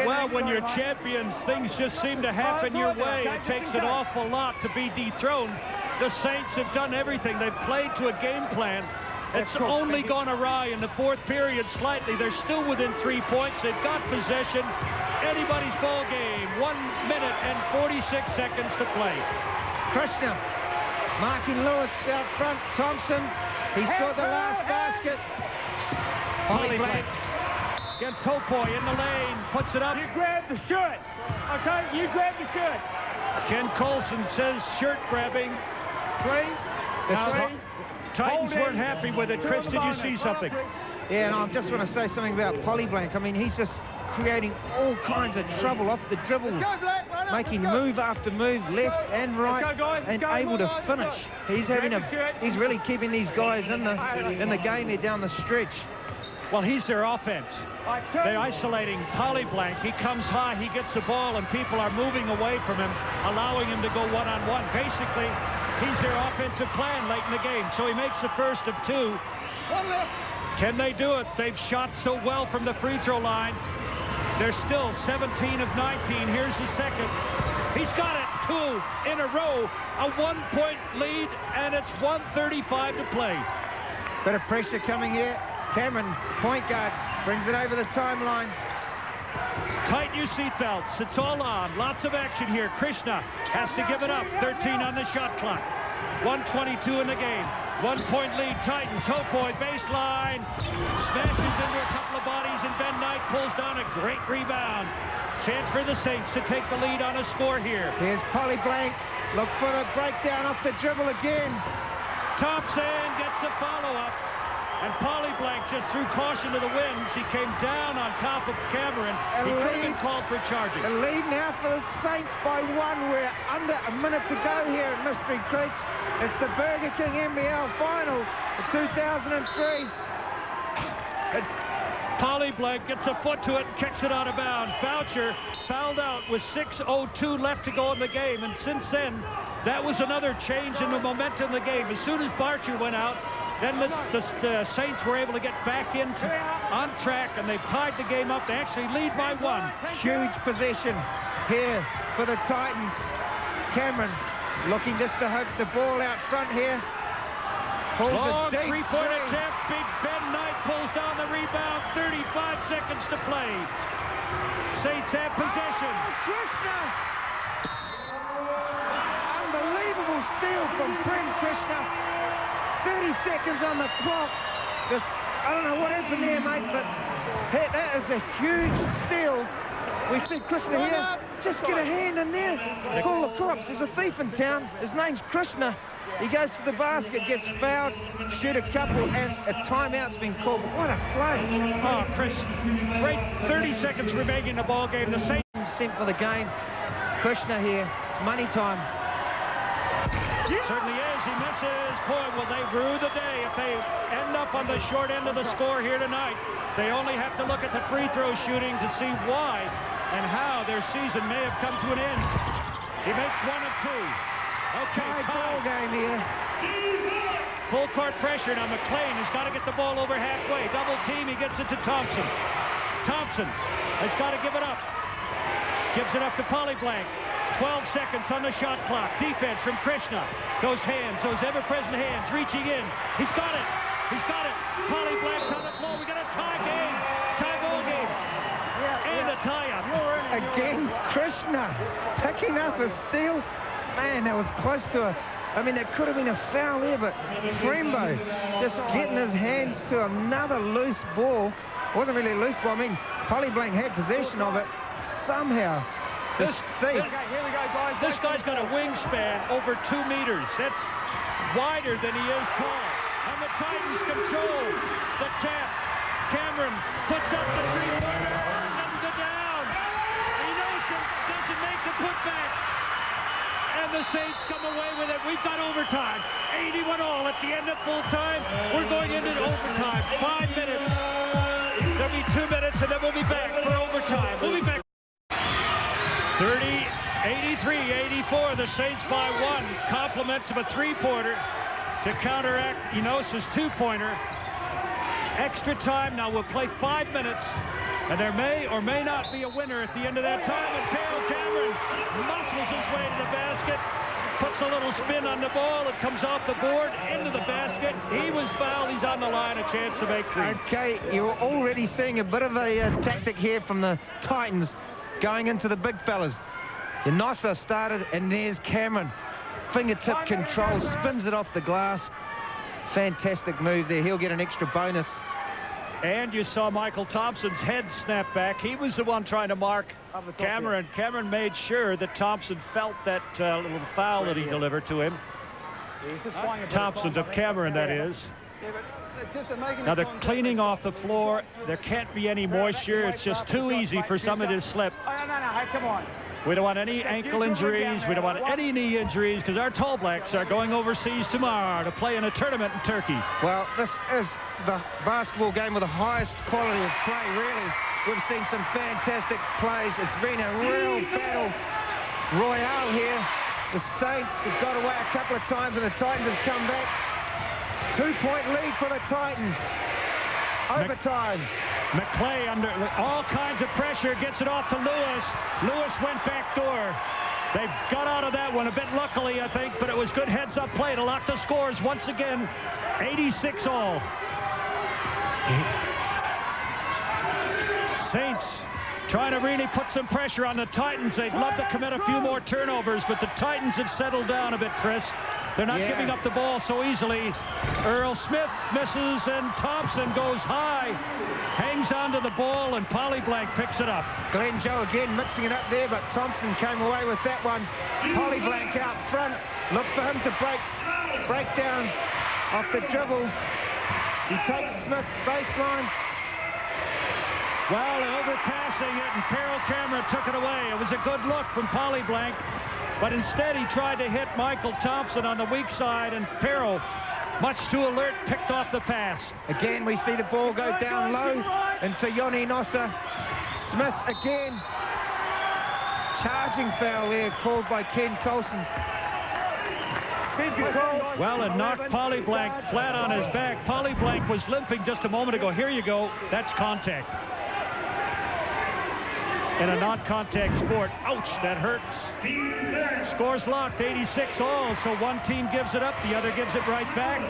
Well, when you're champions, things just seem to happen your way. It takes an awful lot to be dethroned. The Saints have done everything. They've played to a game plan. It's only gone awry in the 4th period slightly. They're still within 3 points. They've got possession. Anybody's ball game. 1 minute and 46 seconds to play. Krishna marking Lewis out front. Thompson, he scored the last basket. Polyblank against Hopeboy in the lane, puts it up. You grab the shirt, okay? You grab the shirt. Ken Colson says shirt grabbing. Titans weren't happy with it. Chris, did you see something? Yeah, and I just want to say something about Polyblank. I mean, he's just creating all kinds of trouble off the dribble, making move after move, left and right, and able to finish. He's really keeping these guys in the game here down the stretch. Well, he's their offense. They're isolating Polyblank. He comes high, he gets the ball, and people are moving away from him, allowing him to go one-on-one. Basically, he's their offensive plan late in the game. So he makes the first of 2. Can they do it? They've shot so well from the free throw line. They're still 17 of 19. Here's the second. He's got it. 2 in a row. A 1-point lead, and it's 1:35 to play. Bit of pressure coming here. Cameron, point guard, brings it over the timeline. Tighten your seatbelts. It's all on. Lots of action here. Krishna has to give it up. 13 on the shot clock. 1:22 in the game. 1-point lead. Titans. Hopeboy baseline. Smashes into a couple of bodies, and Ben Knight pulls down a great rebound. Chance for the Saints to take the lead on a score here. Here's Polyblank. Look for the breakdown off the dribble again. Thompson gets a follow-up. And Polyblank just threw caution to the winds. He came down on top of Cameron. He could have been called for charging. The lead now for the Saints by 1. We're under a minute to go here at Mystery Creek. It's the Burger King NBL final for 2003. And Polyblank gets a foot to it and kicks it out of bounds. Boucher fouled out with 6:02 left to go in the game, and since then, that was another change in the momentum of the game. As soon as Boucher went out, then the Saints were able to get back on track, and they've tied the game up. They actually lead by 1. Huge possession here for the Titans. Cameron looking just to hope the ball out front here. Pulls Long a deep three-point attempt. Big Ben Knight pulls down the rebound. 35 seconds to play. Saints have possession. Krishna! Unbelievable steal from Prem Krishna. 30 seconds on the clock. I don't know what happened there, mate, but that is a huge steal. We see Krishna here. Just get a hand in there. Call the cops. There's a thief in town. His name's Krishna. He goes to the basket, gets fouled, shoot a couple, and a timeout's been called. But what a play. Oh, Chris, great 30 seconds remaining in the ball game. The Saints sent for the game. Krishna here. It's money time. Certainly is. He misses. Boy, will they rue the day if they end up on the short end of the score here tonight. They only have to look at the free throw shooting to see why and how their season may have come to an end. He makes 1 of 2. Okay, ball game here. Full court pressure. Now McLean has got to get the ball over halfway. Double team. He gets it to Thompson. Thompson has got to give it up. Gives it up to Polyblank. 12 seconds on the shot clock. Defense from Krishna. Those hands, those ever-present hands, reaching in. He's got it. He's got it. Polyblank's on the floor. We got a tie game. Tie ball game. And a tie-up. Again, Krishna picking up a steal. Man, that was close to that could have been a foul there, but Frembo just getting his hands to another loose ball. It wasn't really a loose ball. Polyblank had possession of it. Somehow, this guy's got a wingspan over 2 meters. That's wider than he is tall. And the Titans control the tap. Cameron puts up the three-pointer. Doesn't go down. Enotion doesn't make the putback. And the Saints come away with it. We've got overtime. 81-all at the end of full time. We're going into overtime. 5 minutes. There'll be 2 minutes, and then we'll be back for overtime. We'll be back. 83-84. The Saints by 1. Compliments of a three-pointer to counteract Enos's two-pointer. Extra time. Now we'll play 5 minutes. And there may or may not be a winner at the end of that time. And Peril Cameron muscles his way to the basket, puts a little spin on the ball. It comes off the board into the basket. He was fouled. He's on the line. A chance to make 3. Okay, you're already seeing a bit of a tactic here from the Titans going into the big fellas. Inosa started, and there's Cameron. Fingertip control, spins it off the glass. Fantastic move there. He'll get an extra bonus. And you saw Michael Thompson's head snap back. He was the one trying to mark Cameron. Cameron made sure that Thompson felt that little foul that he delivered to him. Thompson to Cameron, that is. Now they're cleaning off the floor. There can't be any moisture. It's just too easy for somebody to slip. Come on. We don't want any ankle injuries. We don't want any knee injuries, because our Tall Blacks are going overseas tomorrow to play in a tournament in Turkey. Well, this is the basketball game with the highest quality of play, really. We've seen some fantastic plays. It's been a real battle royale here. The Saints have got away a couple of times, and the Titans have come back. 2-point lead for the Titans. Overtime. McClay under all kinds of pressure, gets it off to Lewis. Lewis went back door. They got out of that one a bit luckily, I think, but it was good heads-up play to lock the scores once again. 86-all. Saints trying to really put some pressure on the Titans. They'd love to commit a few more turnovers, but the Titans have settled down a bit, Chris. They're not giving up the ball so easily. Earl Smith misses, and Thompson goes high. Hangs onto the ball, and Polyblank picks it up. Glenn Joe again mixing it up there, but Thompson came away with that one. Polyblank out front. Look for him to break down off the dribble. He takes Smith baseline. Well, overpassing it, and Peril Cameron took it away. It was a good look from Polyblank, but instead he tried to hit Michael Thompson on the weak side, and Peril Much too alert, picked off the pass. Again, we see the ball go down low into Yoni Nosa. Smith again. Charging foul there called by Ken Colson. Well, it knocked Polyblank flat on his back. Polyblank was limping just a moment ago. Here you go. That's contact. In a non-contact sport. Ouch, that hurts. Scores locked, 86 all. So one team gives it up, the other gives it right back.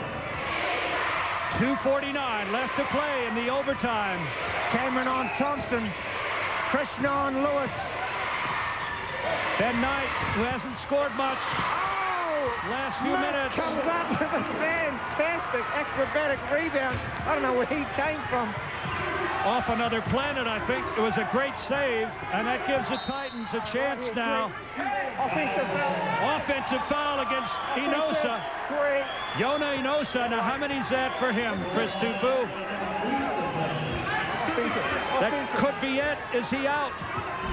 2:49 left to play in the overtime. Cameron on Thompson. Krishna on Lewis. Ben Knight, who hasn't scored much. Last few minutes. Comes up with a fantastic acrobatic rebound. I don't know where he came from. Off another planet, I think. It was a great save, and that gives the Titans a chance now. Offensive foul against Inosa. Yona Inosa. Now, how many is that for him, Chris Tupu? That could be it. Is he out?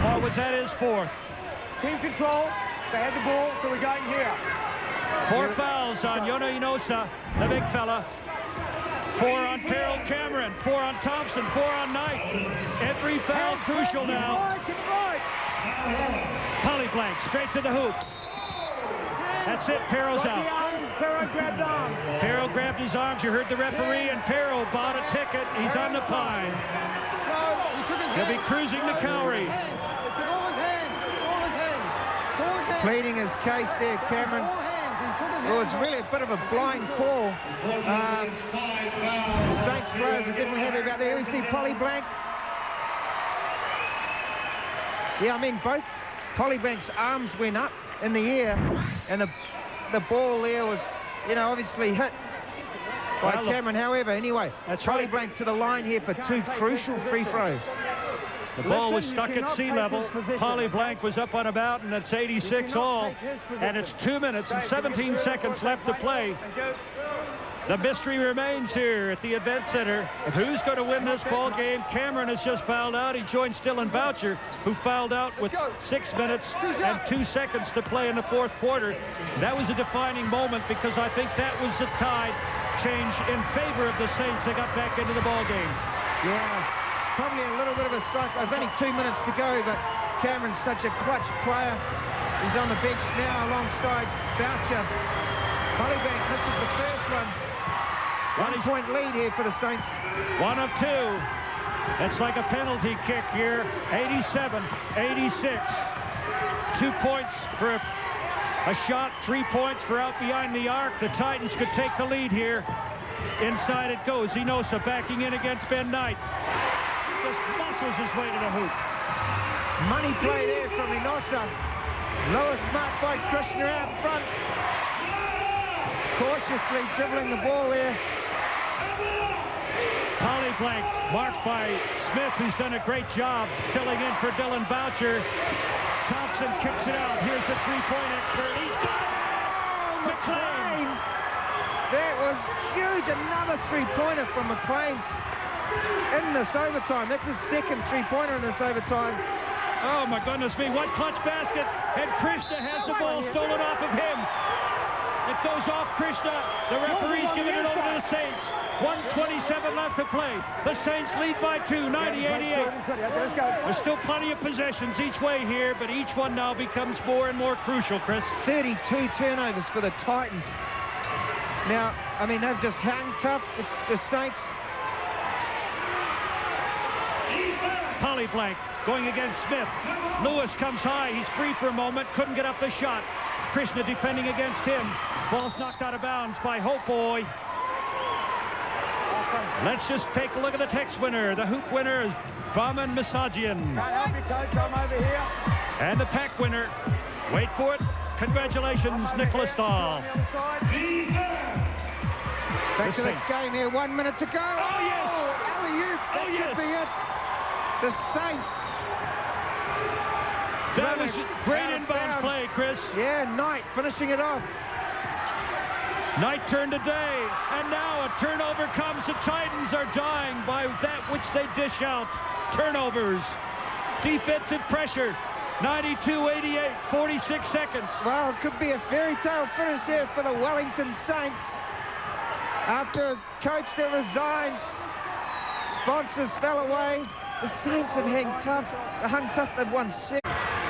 Or was that his fourth? Team control. They had the ball, so we're going here. 4 fouls on Yona Inosa, the big fella. 4 on Terrell Cameron, 4 on Thompson, 4 on Knight. Every foul crucial now. Polyblank straight to the hoop. That's it, Perro's out. Perro grabbed his arms. You heard the referee, and Perro bought a ticket. He's on the pine. He'll be cruising to Cowrie. Pleading his case there, Cameron. It was really a bit of a blind call. The Saints players are definitely happy about that. We see Polyblank. Yeah, I mean, both Polyblank's arms went up in the air, and the ball there was, you know, obviously hit by Cameron. However, anyway, Polyblank to the line here for 2 crucial free throws. The ball was stuck at sea level. Polyblank was up on a mountain. It's 86 all. And it's 2 minutes and 17 seconds left to play. The mystery remains here at the Event Center. Who's going to win this ball game? Cameron has just fouled out. He joins Dylan Boucher, who fouled out with 6 minutes and 2 seconds to play in the 4th quarter. That was a defining moment because I think that was the tide change in favor of the Saints. They got back into the ball game. Yeah. Probably a little bit of a suck. There's only 2 minutes to go, but Cameron's such a clutch player. He's on the bench now alongside Boucher. Polyblank misses the first one. 1 point lead here for the Saints. 1 of 2. It's like a penalty kick here. 87-86. 2 points for a shot, 3 points for out behind the arc. The Titans could take the lead here. Inside it goes. Inosa backing in against Ben Knight. Just muscles his way to the hoop. Money play there from Inosa. Lewis marked by Krishna out front. Cautiously dribbling the ball there. Polyblank marked by Smith, who's done a great job filling in for Dylan Boucher. Thompson kicks it out. Here's the three-point expert. He's got it! McLean! That was huge. Another three-pointer from McLean in this overtime. That's his second three-pointer in this overtime. Oh, my goodness me. What clutch basket. And Krishna has the ball stolen off of him. It goes off Krishna. The referee's giving it over to the Saints. 1:27 left to play. The Saints lead by 2, 90-88. There's still plenty of possessions each way here, but each one now becomes more and more crucial, Chris. 32 turnovers for the Titans. Now, I mean, they've just hung tough, the Saints. Polyblank going against Smith. Lewis comes high. He's free for a moment. Couldn't get up the shot. Krishna defending against him. Ball's knocked out of bounds by Hope Boy. Let's just take a look at the text winner. The hoop winner is Brahman Masajian. And the pack winner, wait for it, congratulations, Nicholas Dahl. Back to the game here, 1 minute to go. Oh, yes! That could be it. The Saints. That was great inbounds play, Chris. Yeah, Knight finishing it off. Knight turned today, and now a turnover comes. The Titans are dying by that which they dish out. Turnovers. Defensive pressure. 92-88, 46 seconds. Well, it could be a fairy tale finish here for the Wellington Saints. After a coach that resigned, sponsors fell away. The Saints have hung tough, they've won 6.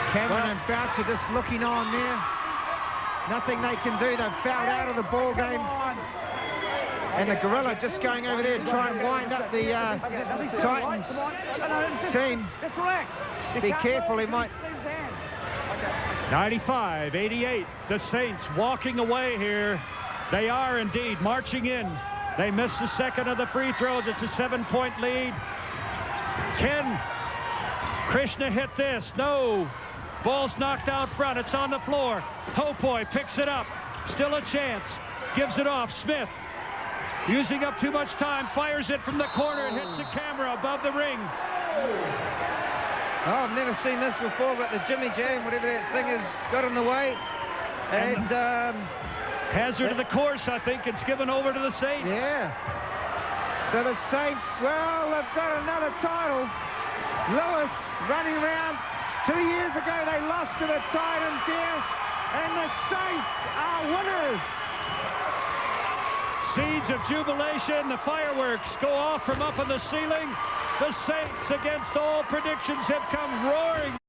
Cameron and Boucher just looking on there. Nothing they can do, they've fouled out of the ball game. And the Gorilla just going over there to try and wind up the Titans team. Be careful, he might. 95-88, the Saints walking away here. They are indeed marching in. They missed the second of the free throws. It's a 7-point lead. Can Krishna hit this? No. Ball's knocked out front. It's on the floor. Hopoi picks it up. Still a chance. Gives it off. Smith, using up too much time, fires it from the corner and hits the camera above the ring. Oh, I've never seen this before, but the Jimmy Jam, whatever that thing is, got in the way. And hazard of the course, I think. It's given over to the Saints. Yeah. So the Saints, well, they've got another title. Lewis running around. 2 years ago, they lost to the Titans here. And the Saints are winners. Seeds of jubilation. The fireworks go off from up on the ceiling. The Saints, against all predictions, have come roaring.